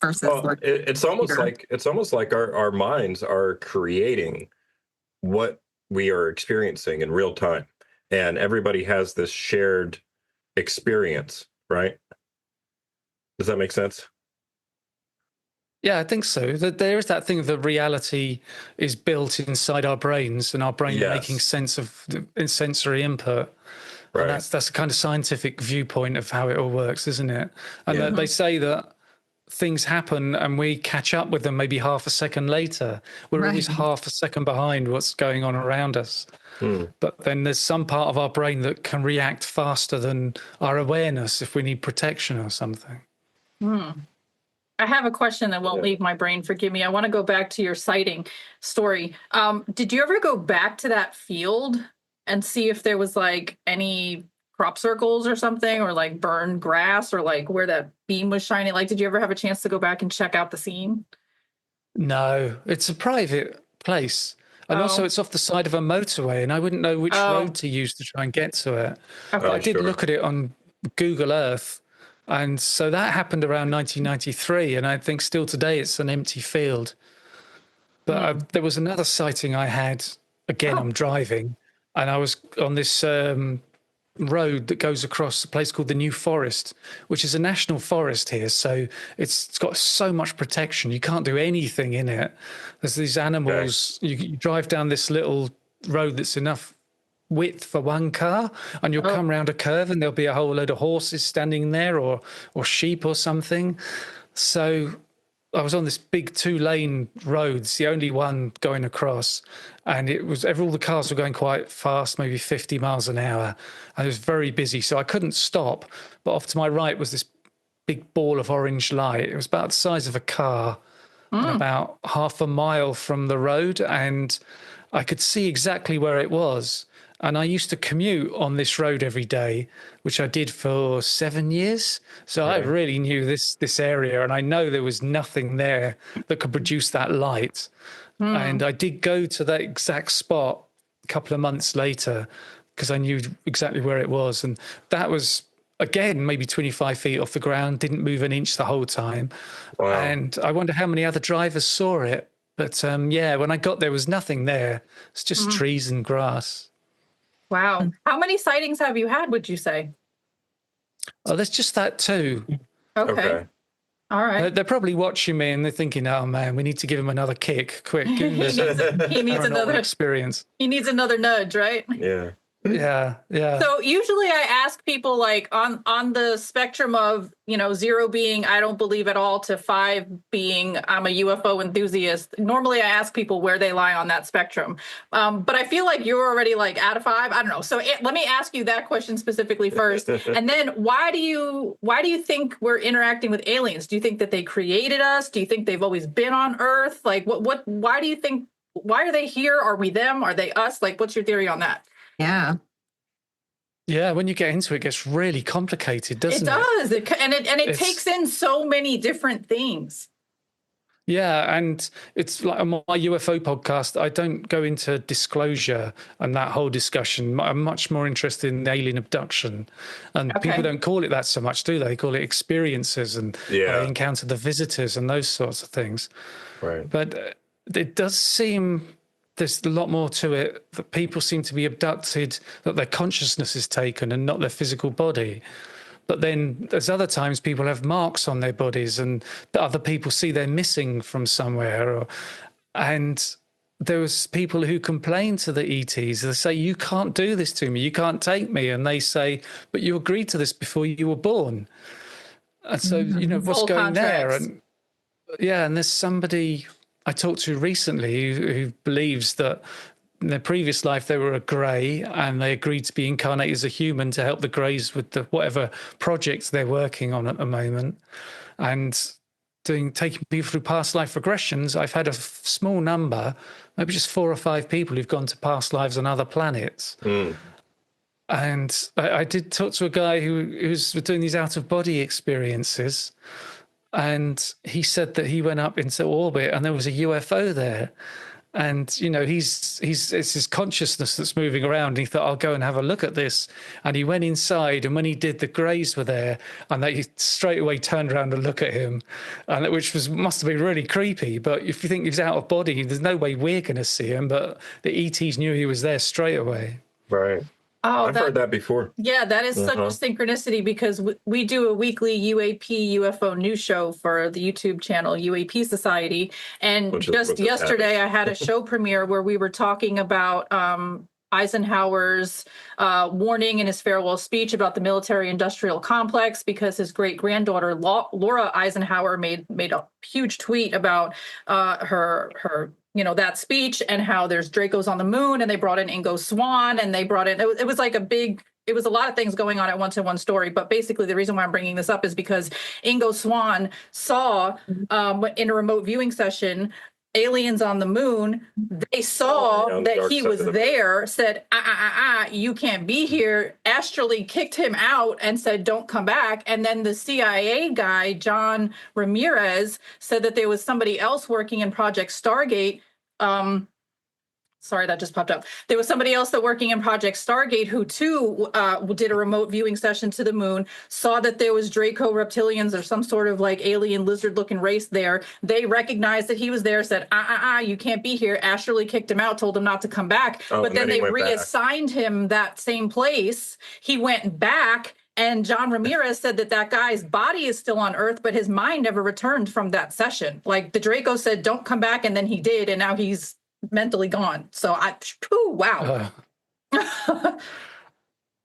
Versus it's almost like our minds are creating what we are experiencing in real time. And everybody has this shared experience, right? Does that make sense? Yeah, I think so. That there is that thing that reality is built inside our brains, and our brain making sense of sensory input. Right. And that's the kind of scientific viewpoint of how it all works, isn't it? And they say that things happen and we catch up with them maybe half a second later. We're always half a second behind what's going on around us. But then there's some part of our brain that can react faster than our awareness if we need protection or something. I have a question that won't leave my brain. Forgive me. I want to go back to your sighting story. Did you ever go back to that field and see if there was like any crop circles or something, or like burned grass, or like where that beam was shining? Like, did you ever have a chance to go back and check out the scene? No, it's a private place. And also it's off the side of a motorway, and I wouldn't know which road to use to try and get to it. But I did look at it on Google Earth. And so that happened around 1993. And I think still today it's an empty field. But there was another sighting I had. Again, I'm driving, and I was on this road that goes across a place called the New Forest, which is a national forest here. So it's got so much protection. You can't do anything in it. There's these animals. You drive down this little road that's enough width for one car, and you'll come around a curve and there'll be a whole load of horses standing there, or sheep or something. So I was on this big 2-lane road, it's the only one going across, and all the cars were going quite fast, maybe 50 miles an hour, and it was very busy, so I couldn't stop. But off to my right was this big ball of orange light. It was about the size of a car, and about half a mile from the road, and I could see exactly where it was. And I used to commute on this road every day, which I did for 7 years. So I really knew this area, and I know there was nothing there that could produce that light. And I did go to that exact spot a couple of months later because I knew exactly where it was. And that was, again, maybe 25 feet off the ground, didn't move an inch the whole time. Wow. And I wonder how many other drivers saw it. But when I got there was nothing there. It's just trees and grass. Wow. How many sightings have you had, would you say? Oh, there's just that too. Okay. All right. They're probably watching me and they're thinking, oh man, we need to give him another kick. Quick. Give him he needs another experience. He needs another nudge, right? Yeah. Yeah, yeah. So usually I ask people like on the spectrum of, 0 being I don't believe at all to 5 being I'm a UFO enthusiast. Normally I ask people where they lie on that spectrum. But I feel like you're already like out of 5. I don't know. So let me ask you that question specifically first. And then why do you think we're interacting with aliens? Do you think that they created us? Do you think they've always been on Earth? Like why do you think, why are they here? Are we them? Are they us? Like, what's your theory on that? Yeah. Yeah, when you get into it, it gets really complicated, doesn't it? It does. It takes in so many different things. Yeah, and it's like on my UFO podcast, I don't go into disclosure and that whole discussion. I'm much more interested in alien abduction. And people don't call it that so much, do they? They call it experiences and they encounter the visitors and those sorts of things. Right. But it does seem there's a lot more to it, that people seem to be abducted, that their consciousness is taken and not their physical body. But then there's other times people have marks on their bodies and other people see they're missing from somewhere. And there was people who complain to the ETs. They say, you can't do this to me. You can't take me. And they say, but you agreed to this before you were born. And so, what's going there? And and there's somebody I talked to recently who believes that in their previous life they were a grey and they agreed to be incarnated as a human to help the greys with the whatever projects they're working on at the moment. And taking people through past life regressions, I've had a small number, maybe just 4 or 5 people who've gone to past lives on other planets. And I did talk to a guy who's doing these out-of-body experiences, and he said that he went up into orbit and there was a UFO there. And, it's his consciousness that's moving around. And he thought, I'll go and have a look at this. And he went inside, and when he did, the greys were there, and they straight away turned around and look at him, and which must have been really creepy. But if you think he's out of body, there's no way we're going to see him. But the ETs knew he was there straight away. Right. Oh, I've heard that before. Yeah, that is such a synchronicity, because we do a weekly UAP UFO news show for the YouTube channel UAP Society. And just yesterday I had a show premiere where we were talking about Eisenhower's warning in his farewell speech about the military-industrial complex, because his great-granddaughter Laura Eisenhower made a huge tweet about her that speech, and how there's Dracos on the moon, and they brought in Ingo Swann, and they brought in, it was like it was a lot of things going on at once in one story. But basically the reason why I'm bringing this up is because Ingo Swann saw in a remote viewing session aliens on the moon. They saw that he was there, said, you can't be here, astrally kicked him out and said, don't come back. And then the CIA guy, John Ramirez, said that there was somebody else working in Project Stargate. Sorry, that just popped up. There was somebody else that working in Project Stargate who too did a remote viewing session to the moon, saw that there was Draco reptilians or some sort of like alien lizard looking race there. They recognized that he was there, said, you can't be here, astrally kicked him out, told him not to come back. But then they reassigned him that same place. He went back, and John Ramirez said that guy's body is still on Earth, but his mind never returned from that session. Like the Draco said, don't come back, and then he did, and now he's mentally gone. So wow.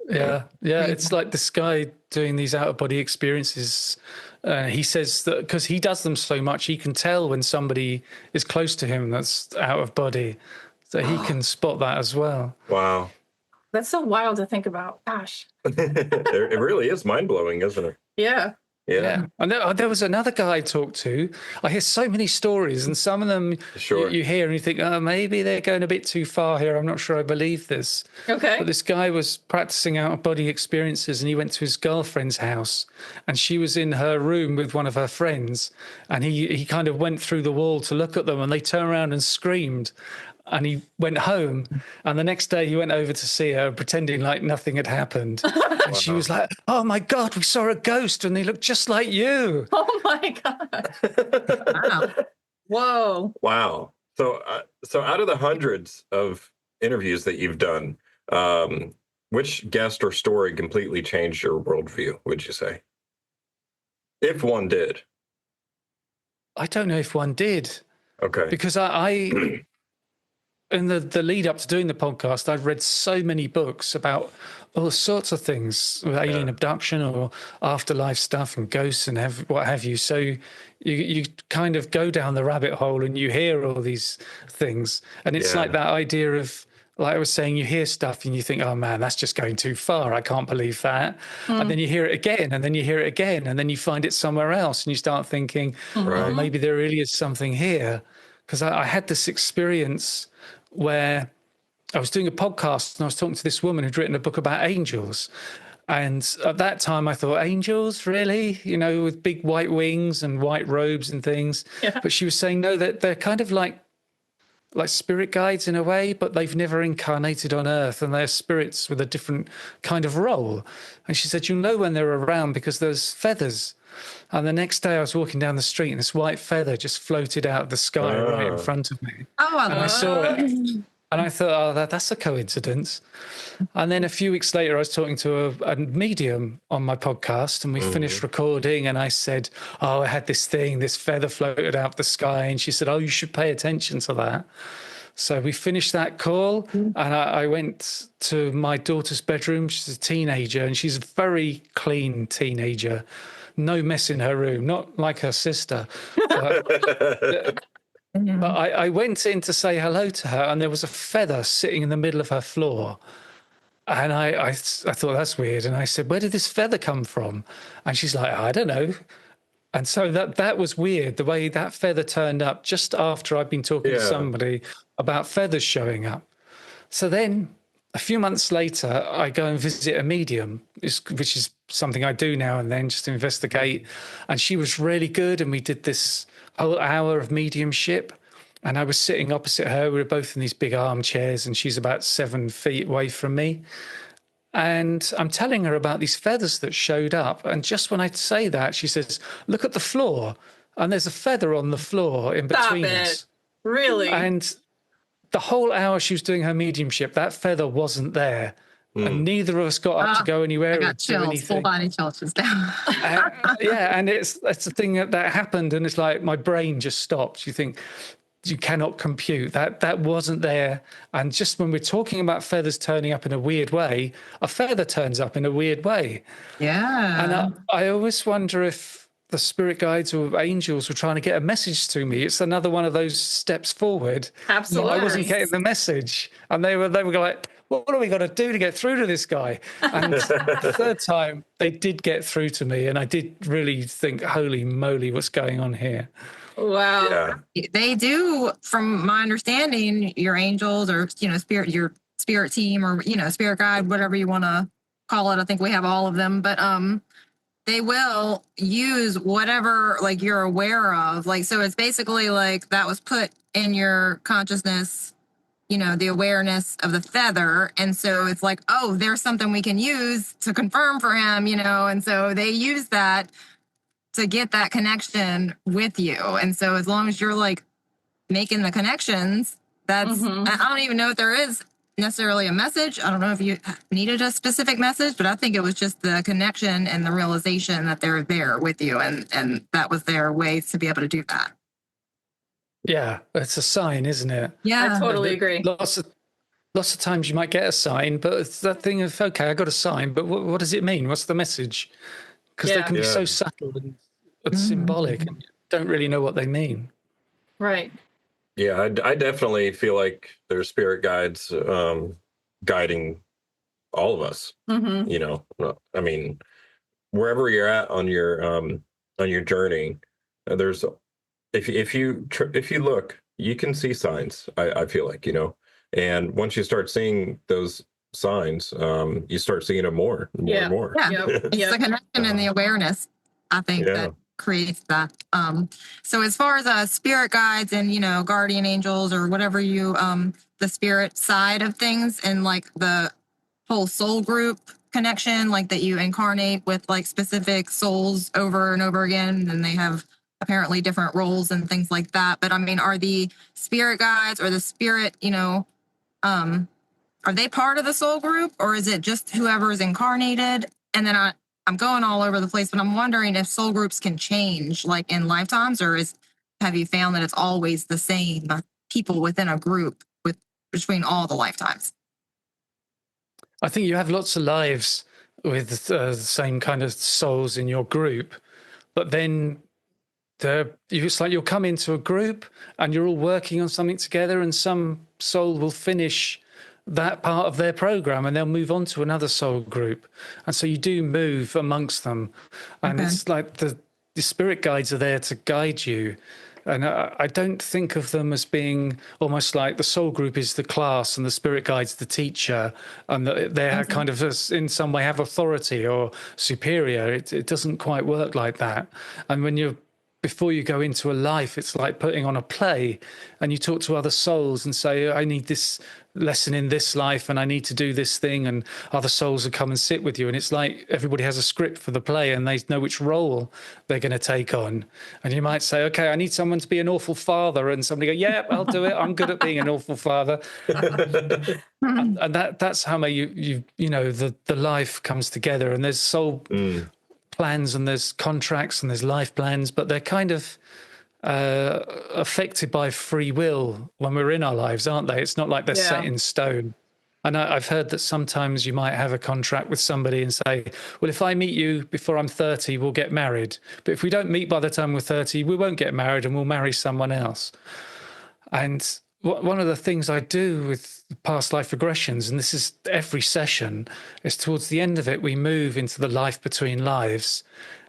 Yeah, it's like this guy doing these out-of-body experiences. He says that because he does them so much, he can tell when somebody is close to him that's out of body, so he can spot that as well. Wow, that's so wild to think about. Gosh. It really is mind-blowing, isn't it? Yeah. Yeah. And there was another guy I talked to. I hear so many stories, and some of them you hear and you think, oh, maybe they're going a bit too far here. I'm not sure I believe this. Okay. But this guy was practicing out-of-body experiences, and he went to his girlfriend's house, and she was in her room with one of her friends, and he kind of went through the wall to look at them, and they turned around and screamed. And he went home, and the next day he went over to see her, pretending like nothing had happened. And she was like, oh my God, we saw a ghost and they looked just like you. Oh my God. Wow. Whoa. Wow. So out of the hundreds of interviews that you've done, which guest or story completely changed your worldview, would you say? If one did. I don't know if one did. Okay. Because I in the lead up to doing the podcast, I've read so many books about all sorts of things, alien abduction or afterlife stuff and ghosts and what have you. So you kind of go down the rabbit hole and you hear all these things. And it's like that idea of, like I was saying, you hear stuff and you think, oh man, that's just going too far. I can't believe that. And then you hear it again, and then you hear it again, and then you find it somewhere else, and you start thinking, oh, maybe there really is something here. Because I had this experience where I was doing a podcast and I was talking to this woman who'd written a book about angels. And at that time I thought, angels, really? You know, with big white wings and white robes and things. Yeah. But she was saying, no, that they're kind of like spirit guides in a way, but they've never incarnated on Earth, and they're spirits with a different kind of role. And she said, you'll know when they're around because there's feathers. And the next day I was walking down the street and this white feather just floated out of the sky right in front of me. And I saw it. And I thought, oh, that's a coincidence. And then a few weeks later, I was talking to a medium on my podcast, and we finished recording, and I said, oh, I had this thing, this feather floated out of the sky. And she said, oh, you should pay attention to that. So we finished that call, and I went to my daughter's bedroom. She's a teenager, and she's a very clean teenager. No mess in her room, not like her sister. But I went in to say hello to her, and there was a feather sitting in the middle of her floor. And I thought, that's weird. And I said, where did this feather come from? And she's like, I don't know. And so that was weird, the way that feather turned up just after I'd been talking to somebody about feathers showing up. So then a few months later, I go and visit a medium, which is something I do now and then, just to investigate. And she was really good, and we did this whole hour of mediumship. And I was sitting opposite her. We were both in these big armchairs, and she's about 7 feet away from me. And I'm telling her about these feathers that showed up. And just when I say that, she says, look at the floor. And there's a feather on the floor in between us. Really? And the whole hour she was doing her mediumship, that feather wasn't there. And neither of us got up to go anywhere. I got chills, full body chills just now. And it's a thing that happened, and it's like my brain just stopped. You think, you cannot compute that wasn't there. And just when we're talking about feathers turning up in a weird way, a feather turns up in a weird way. Yeah. And I always wonder if the spirit guides or angels were trying to get a message to me. It's another one of those steps forward. Absolutely. I wasn't getting the message, and they were like, what are we going to do to get through to this guy? And the third time they did get through to me, and I did really think, holy moly, what's going on here? Wow. Yeah. They do, from my understanding, your angels or, your spirit team or, spirit guide, whatever you want to call it. I think we have all of them, but they will use whatever like you're aware of. Like, so it's basically like that was put in your consciousness, the awareness of the feather. And so it's like, oh, there's something we can use to confirm for him, and so they use that to get that connection with you. And so as long as you're like making the connections, that's, I don't even know if there is necessarily a message. I don't know if you needed a specific message, but I think it was just the connection and the realization that they're there with you. And that was their way to be able to do that. Yeah, it's a sign, isn't it? Yeah, I totally agree. Lots of times you might get a sign, but it's that thing of, okay, I got a sign, but what does it mean? What's the message? Because they can be so subtle and symbolic, and you don't really know what they mean. Right. Yeah, I definitely feel like there's spirit guides guiding all of us. I mean, wherever you're at on your journey, there's if you look, you can see signs. I feel like, and once you start seeing those signs, you start seeing it more and more. Yeah, it's the connection and the awareness, I think, that creates that. So as far as spirit guides and guardian angels or whatever you the spirit side of things, and like the whole soul group connection, like that you incarnate with like specific souls over and over again, and they have apparently different roles and things like that. But I mean, are the spirit guides or the spirit, are they part of the soul group, or is it just whoever is incarnated? And then I'm going all over the place, but I'm wondering if soul groups can change like in lifetimes, or have you found that it's always the same people within a group with between all the lifetimes? I think you have lots of lives with the same kind of souls in your group, but then it's like you'll come into a group and you're all working on something together, and some soul will finish that part of their program and they'll move on to another soul group. And so you do move amongst them. And it's like the spirit guides are there to guide you. And I don't think of them as being almost like the soul group is the class and the spirit guide's the teacher, and they're kind of in some way have authority or superior. It doesn't quite work like that. And when before you go into a life, it's like putting on a play, and you talk to other souls and say, I need this lesson in this life and I need to do this thing, and other souls will come and sit with you. And it's like everybody has a script for the play and they know which role they're going to take on. And you might say, okay, I need someone to be an awful father, and somebody go, yeah, I'll do it. I'm good at being an awful father. and that's how the life comes together. And there's soul plans and there's contracts and there's life plans, but they're kind of affected by free will when we're in our lives, aren't they? It's not like they're set in stone. And I've heard that sometimes you might have a contract with somebody and say, well, if I meet you before I'm 30, we'll get married. But if we don't meet by the time we're 30, we won't get married and we'll marry someone else. And one of the things I do with past life regressions, and this is every session, is towards the end of it, we move into the life between lives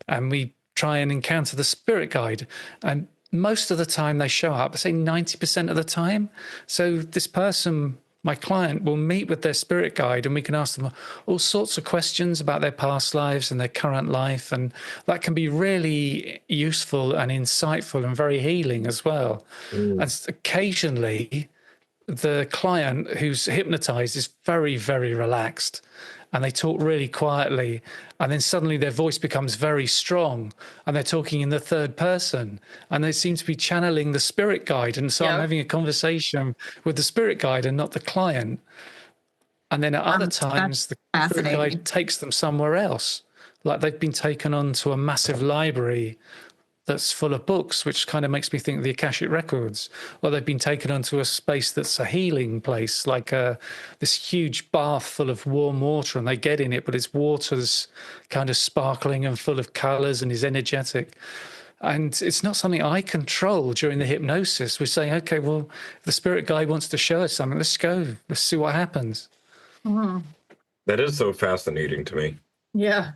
and we try and encounter the spirit guide. And most of the time they show up, say 90% of the time. So this person, my client, will meet with their spirit guide and we can ask them all sorts of questions about their past lives and their current life. And that can be really useful and insightful and very healing as well. And occasionally the client who's hypnotized is very, very relaxed and they talk really quietly, and then suddenly their voice becomes very strong and they're talking in the third person and they seem to be channeling the spirit guide. And so I'm having a conversation with the spirit guide and not the client. And then at other times the spirit guide takes them somewhere else, like they've been taken on to a massive library that's full of books, which kind of makes me think of the Akashic Records, or they've been taken onto a space that's a healing place, like this huge bath full of warm water, and they get in it, but its water's kind of sparkling and full of colors and is energetic. And it's not something I control during the hypnosis. We're saying, okay, well, if the spirit guide wants to show us something, let's go. Let's see what happens. That is so fascinating to me. Yeah.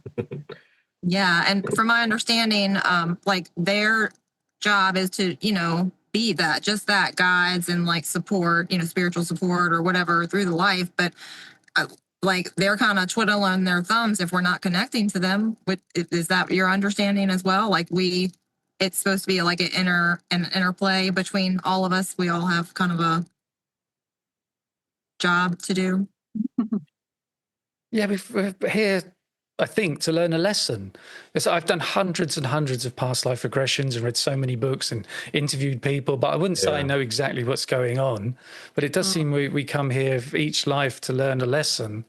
Yeah. And from my understanding, like their job is to, be just that guides and like support, spiritual support or whatever through the life. But like they're kind of twiddling their thumbs if we're not connecting to them. Is that your understanding as well? Like it's supposed to be like an interplay between all of us. We all have kind of a job to do. Yeah, we're here, I think, to learn a lesson. I've done hundreds and hundreds of past life regressions and read so many books and interviewed people, but I wouldn't say I know exactly what's going on. But it does seem we come here each life to learn a lesson,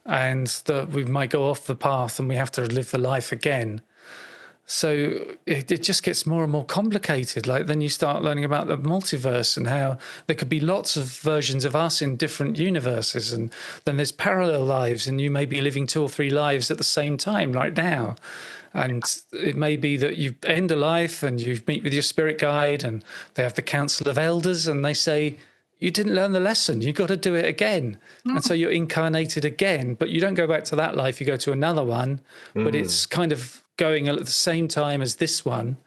and that we might go off the path and we have to live the life again. So it just gets more and more complicated. Like then you start learning about the multiverse and how there could be lots of versions of us in different universes. And then there's parallel lives, and you may be living 2 or 3 lives at the same time right now. And it may be that you end a life and you meet with your spirit guide and they have the council of elders and they say, you didn't learn the lesson, you got to do it again. And so you're incarnated again, but you don't go back to that life, you go to another one, but it's kind of going at the same time as this one.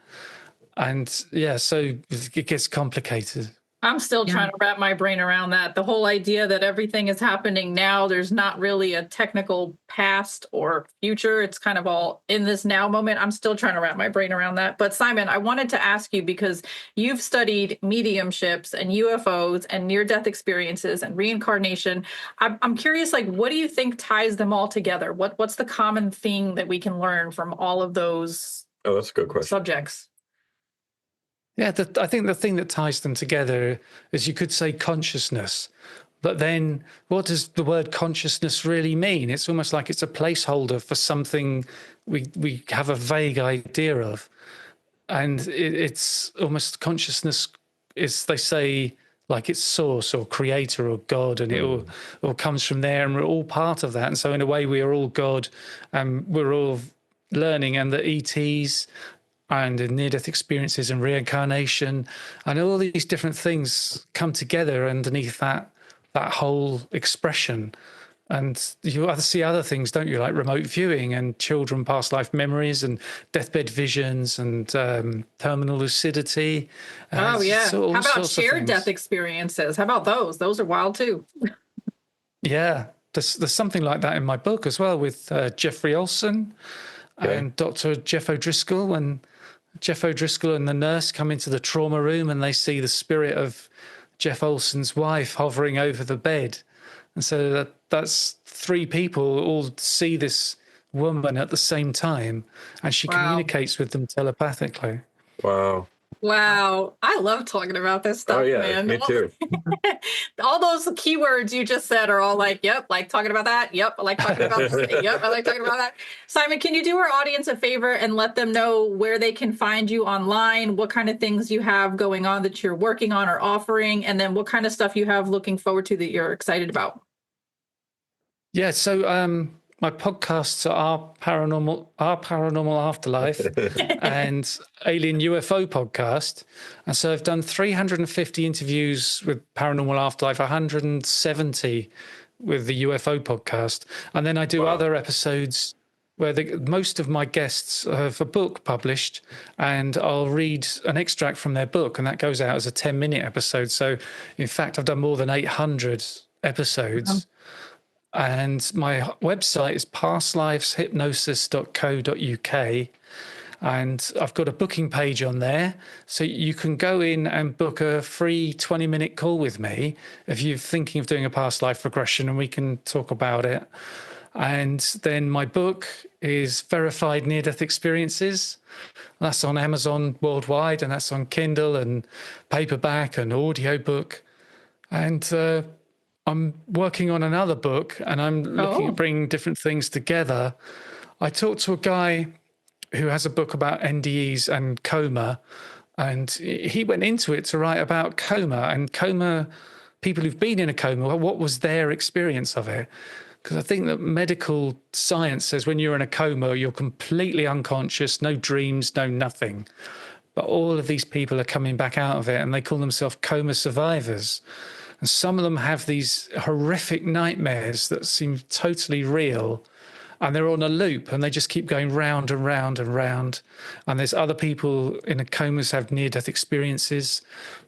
And so it gets complicated. I'm still trying to wrap my brain around that. The whole idea that everything is happening now, there's not really a technical past or future. It's kind of all in this now moment. I'm still trying to wrap my brain around that. But Simon, I wanted to ask you, because you've studied mediumships and UFOs and near-death experiences and reincarnation. I'm curious, like, what do you think ties them all together? What's the common thing that we can learn from all of those that's a good question. Subjects? Yeah, I think the thing that ties them together is, you could say, consciousness. But then what does the word consciousness really mean? It's almost like it's a placeholder for something we have a vague idea of. And it's almost, consciousness is, they say, like it's source or creator or God, and it all comes from there, and we're all part of that. And so in a way we are all God, and we're all learning, and the ETs and the near-death experiences and reincarnation and all these different things come together underneath that whole expression. And you see other things, don't you, like remote viewing and children past life memories and deathbed visions and terminal lucidity. Oh, yeah. How about shared death experiences? How about those? Those are wild, too. Yeah, there's something like that in my book as well with Jeffrey Olson and Dr. Jeff O'Driscoll. When Jeff O'Driscoll and the nurse come into the trauma room and they see the spirit of Jeff Olson's wife hovering over the bed. And so that's three people all see this woman at the same time, and she communicates with them telepathically. Wow. Wow. I love talking about this stuff, man. Me too. All those keywords you just said are all like, yep, like talking about that. Yep, I like talking about this. Yep, I like talking about that. Simon, can you do our audience a favor and let them know where they can find you online, what kind of things you have going on that you're working on or offering, and then what kind of stuff you have looking forward to that you're excited about? Yeah, so my podcasts are Paranormal Afterlife and Alien UFO podcast. And so I've done 350 interviews with Paranormal Afterlife, 170 with the UFO podcast. And then I do other episodes where most of my guests have a book published, and I'll read an extract from their book, and that goes out as a 10-minute episode. So in fact, I've done more than 800 episodes. And my website is pastlifeshypnosis.co.uk. And I've got a booking page on there. So you can go in and book a free 20-minute call with me if you're thinking of doing a past life regression, and we can talk about it. And then my book is Verified Near-Death Experiences. That's on Amazon worldwide, and that's on Kindle and paperback and audiobook. And I'm working on another book, and I'm looking at bringing different things together. I talked to a guy who has a book about NDEs and coma, and he went into it to write about coma and coma, people who've been in a coma, what was their experience of it? Because I think that medical science says when you're in a coma, you're completely unconscious, no dreams, no nothing. But all of these people are coming back out of it, and they call themselves coma survivors. And some of them have these horrific nightmares that seem totally real, and they're on a loop, and they just keep going round and round and round. And there's other people in a comas have near-death experiences.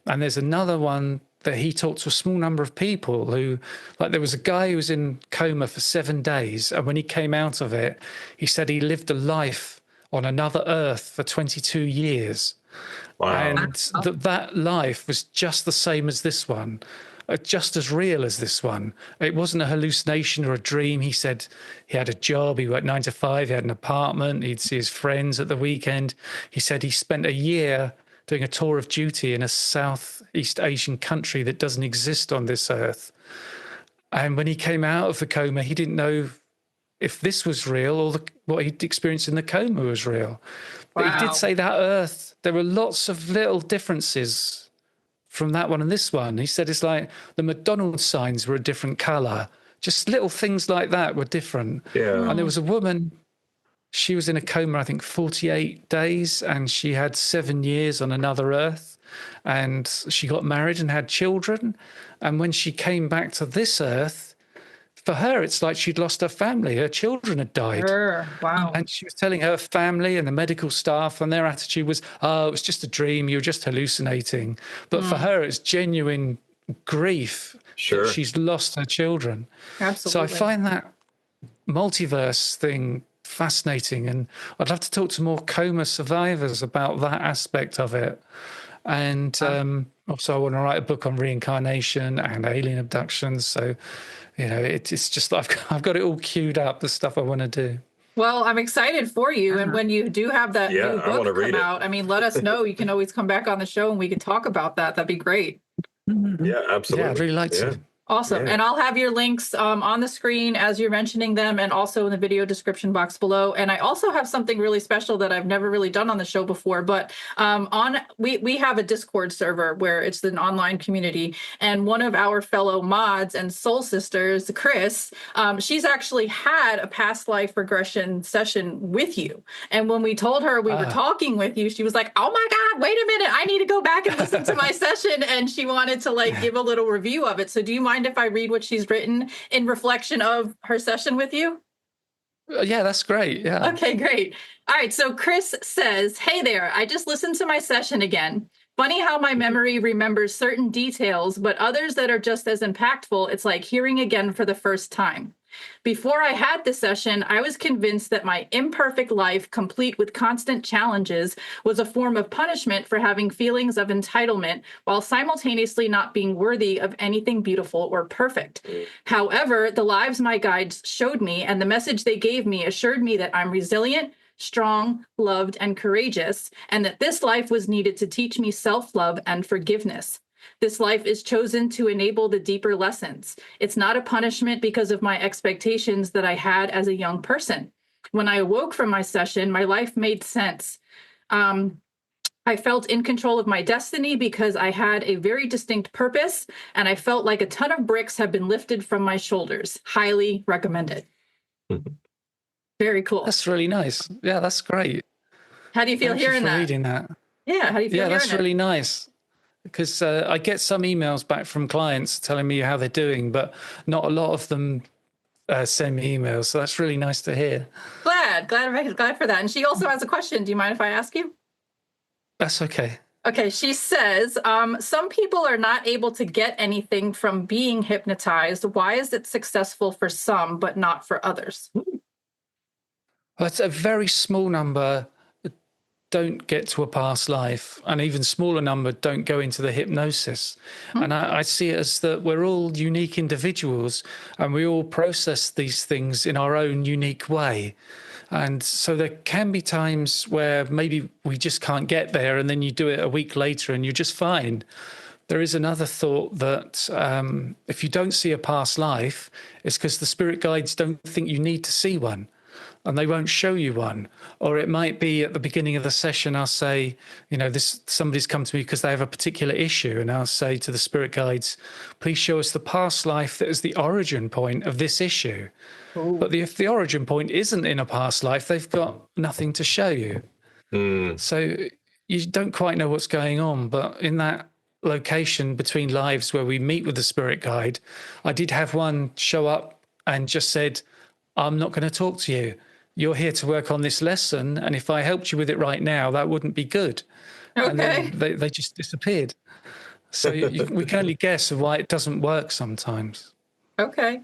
And there's another one that he talked to a small number of people who, like there was a guy who was in coma for 7 days, and when he came out of it, he said he lived a life on another Earth for 22 years. Wow. And that life was just the same as this one. Just as real as this one. It wasn't a hallucination or a dream. He said he had a job, he worked 9 to 5, he had an apartment, he'd see his friends at the weekend. He said he spent a year doing a tour of duty in a Southeast Asian country that doesn't exist on this earth. And when he came out of the coma, he didn't know if this was real or what he'd experienced in the coma was real. But he did say that earth, there were lots of little differences from that one and this one. He said it's like the McDonald's signs were a different color. Just little things like that were different. Yeah. And there was a woman, she was in a coma, I think 48 days, and she had 7 years on another earth, and she got married and had children. And when she came back to this earth, for her, it's like she'd lost her family. Her children had died. Wow. And she was telling her family and the medical staff, and their attitude was, oh, it was just a dream. You were just hallucinating. But for her, it's genuine grief. Sure. She's lost her children. Absolutely. So I find that multiverse thing fascinating. And I'd love to talk to more coma survivors about that aspect of it. And also I want to write a book on reincarnation and alien abductions. So, you know, it's just I've got it all queued up, the stuff I want to do. Well, I'm excited for you. And when you do have that new book come out, I mean, let us know. You can always come back on the show and we can talk about that. That'd be great. Yeah, absolutely. Yeah, I'd really like to. Awesome. Yeah. And I'll have your links on the screen as you're mentioning them, and also in the video description box below. And I also have something really special that I've never really done on the show before, but we have a Discord server where it's an online community, and one of our fellow mods and soul sisters, Chris, she's actually had a past life regression session with you. And when we told her we were talking with you, she was like, oh my God, wait a minute, I need to go back and listen to my session. And she wanted to like give a little review of it. So do you mind if I read what she's written in reflection of her session with you? Yeah, that's great. Yeah. Okay, great. All right. So Chris says, hey there, I just listened to my session again. Funny how my memory remembers certain details, but others that are just as impactful, it's like hearing again for the first time. Before I had this session, I was convinced that my imperfect life, complete with constant challenges, was a form of punishment for having feelings of entitlement while simultaneously not being worthy of anything beautiful or perfect. However, the lives my guides showed me and the message they gave me assured me that I'm resilient, strong, loved, and courageous, and that this life was needed to teach me self-love and forgiveness. This life is chosen to enable the deeper lessons. It's not a punishment because of my expectations that I had as a young person. When I awoke from my session, my life made sense. I felt in control of my destiny because I had a very distinct purpose, and I felt like a ton of bricks have been lifted from my shoulders. Highly recommended. Very cool. That's really nice. Yeah, that's great. How do you feel hearing that? Reading that. Yeah, how do you feel hearing that's really nice. Because I get some emails back from clients telling me how they're doing, but not a lot of them send me emails. So that's really nice to hear. Glad for that. And she also has a question. Do you mind if I ask you? That's okay. Okay, she says, some people are not able to get anything from being hypnotized. Why is it successful for some, but not for others? Well, it's a very small number don't get to a past life, and even smaller number don't go into the hypnosis. And I see it as that we're all unique individuals and we all process these things in our own unique way. And so there can be times where maybe we just can't get there, and then you do it a week later and you're just fine. There is another thought that if you don't see a past life, it's because the spirit guides don't think you need to see one, and they won't show you one. Or it might be at the beginning of the session, I'll say, somebody's come to me because they have a particular issue, and I'll say to the spirit guides, please show us the past life that is the origin point of this issue. Ooh. But if the origin point isn't in a past life, they've got nothing to show you. So you don't quite know what's going on. But in that location between lives where we meet with the spirit guide, I did have one show up and just said, I'm not going to talk to you. You're here to work on this lesson, and if I helped you with it right now, that wouldn't be good. Okay. And then they just disappeared. So we can only guess why it doesn't work sometimes. Okay.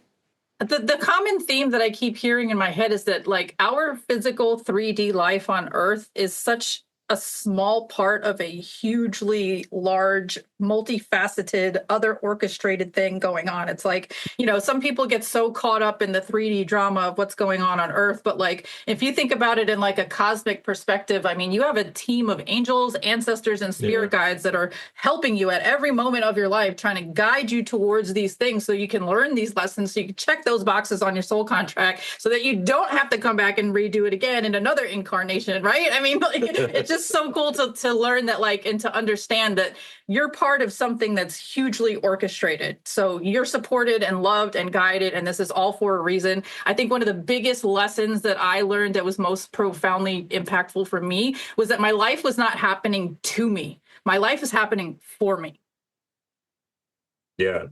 The common theme that I keep hearing in my head is that, like, our physical 3D life on Earth is such a small part of a hugely large, multifaceted, other orchestrated thing going on. It's like, some people get so caught up in the 3D drama of what's going on Earth. But like, if you think about it in like a cosmic perspective, I mean, you have a team of angels, ancestors, and spirit guides that are helping you at every moment of your life, trying to guide you towards these things so you can learn these lessons, so you can check those boxes on your soul contract so that you don't have to come back and redo it again in another incarnation, right? I mean, like, it's just so cool to learn that, like, and to understand that you're part of something that's hugely orchestrated. So you're supported and loved and guided, and this is all for a reason. I think one of the biggest lessons that I learned that was most profoundly impactful for me was that my life was not happening to me. My life is happening for me. Yeah.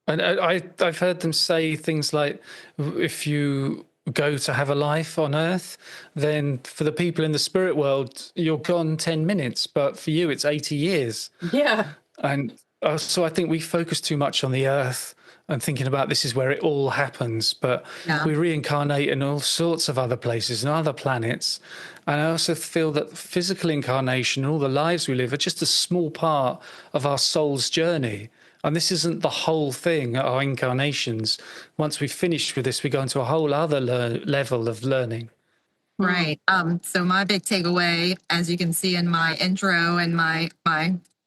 And I've heard them say things like, if you go to have a life on Earth, then for the people in the spirit world, you're gone 10 minutes, but for you, it's 80 years. Yeah. And so I think we focus too much on the Earth and thinking about this is where it all happens, but we reincarnate in all sorts of other places and other planets. And I also feel that physical incarnation and all the lives we live are just a small part of our soul's journey. And this isn't the whole thing, our incarnations. Once we've finished with this, we go into a whole other level of learning. Right. So my big takeaway, as you can see in my intro and my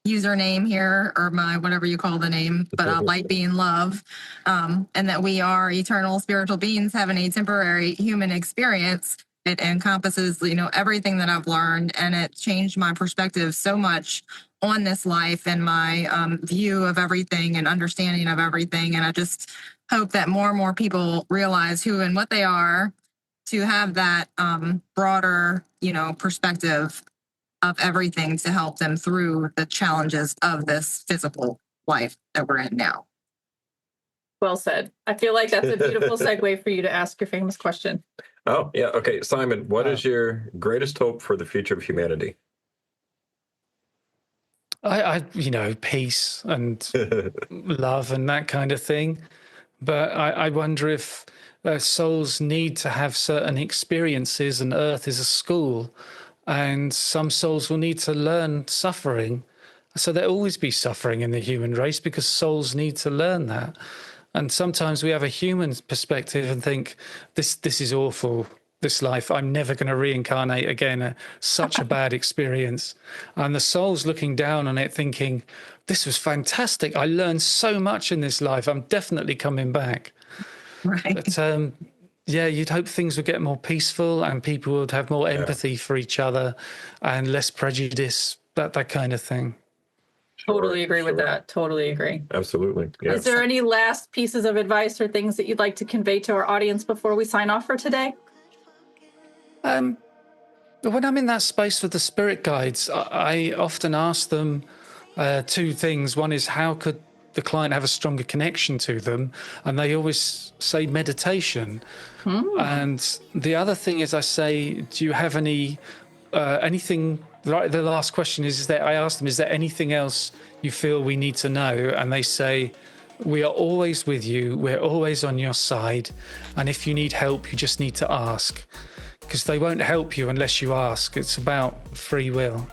username here, or my whatever you call the name, but light being love, and that we are eternal spiritual beings having a temporary human experience. It encompasses, everything that I've learned, and it changed my perspective so much on this life and my view of everything and understanding of everything. And I just hope that more and more people realize who and what they are, to have that broader, perspective of everything to help them through the challenges of this physical life that we're in now. Well said. I feel like that's a beautiful segue for you to ask your famous question. Oh, yeah. Okay. Simon, what is your greatest hope for the future of humanity? Peace and love and that kind of thing. But I wonder if souls need to have certain experiences, and Earth is a school, and some souls will need to learn suffering. So there'll always be suffering in the human race because souls need to learn that. And sometimes we have a human perspective and think, this is awful, this life, I'm never going to reincarnate again, such a bad experience. And the soul's looking down on it thinking, this was fantastic, I learned so much in this life, I'm definitely coming back. Right. But you'd hope things would get more peaceful and people would have more empathy for each other and less prejudice, that kind of thing. Totally agree with that. Totally agree. Absolutely. Yeah. Is there any last pieces of advice or things that you'd like to convey to our audience before we sign off for today? When I'm in that space with the spirit guides, I often ask them two things. One is, how could the client have a stronger connection to them? And they always say meditation. And the other thing is, I say, do you have anything? The last question is that I ask them, is there anything else you feel we need to know? And they say, we are always with you. We're always on your side. And if you need help, you just need to ask, because they won't help you unless you ask. It's about free will.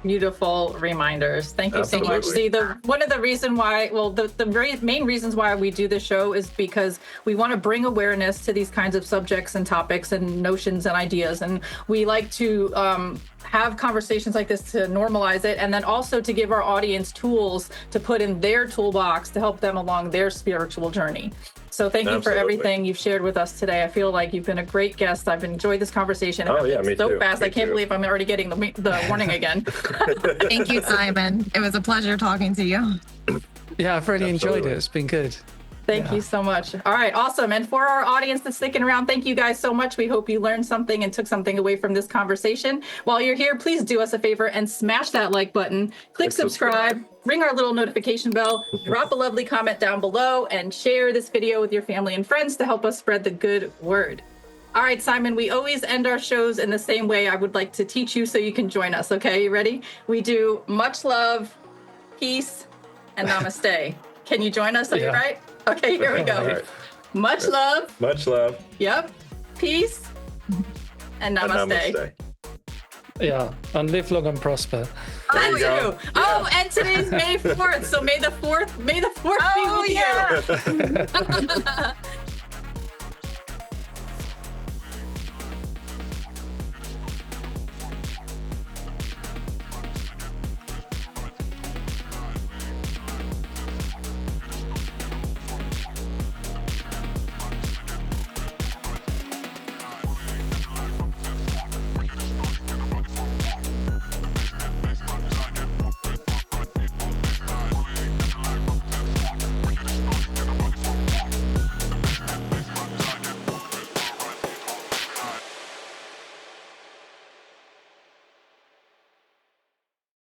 Beautiful reminders. Thank you so much. See, one of the reasons why, the very main reasons why we do this show is because we want to bring awareness to these kinds of subjects and topics and notions and ideas. And we like to have conversations like this to normalize it, and then also to give our audience tools to put in their toolbox to help them along their spiritual journey. So thank you for everything you've shared with us today. I feel like you've been a great guest. I've enjoyed this conversation. Oh, yeah, me so too. fast. I can't believe I'm already getting the warning again. Thank you, Simon. It was a pleasure talking to you. Yeah, I've really enjoyed it. It's been good. Thank you so much. All right, awesome. And for our audience that's sticking around, thank you guys so much. We hope you learned something and took something away from this conversation. While you're here, please do us a favor and smash that like button, click subscribe, ring our little notification bell, drop a lovely comment down below, and share this video with your family and friends to help us spread the good word. All right, Simon, we always end our shows in the same way I would like to teach you so you can join us. Okay, you ready? We do much love, peace, and namaste. Can you join us? Are you right? Okay, here we go. Right. Much love. Much love. Yep. Peace. And namaste. Yeah, and live long and prosper. There you go. Oh, and today's May 4th, so May the 4th be with you.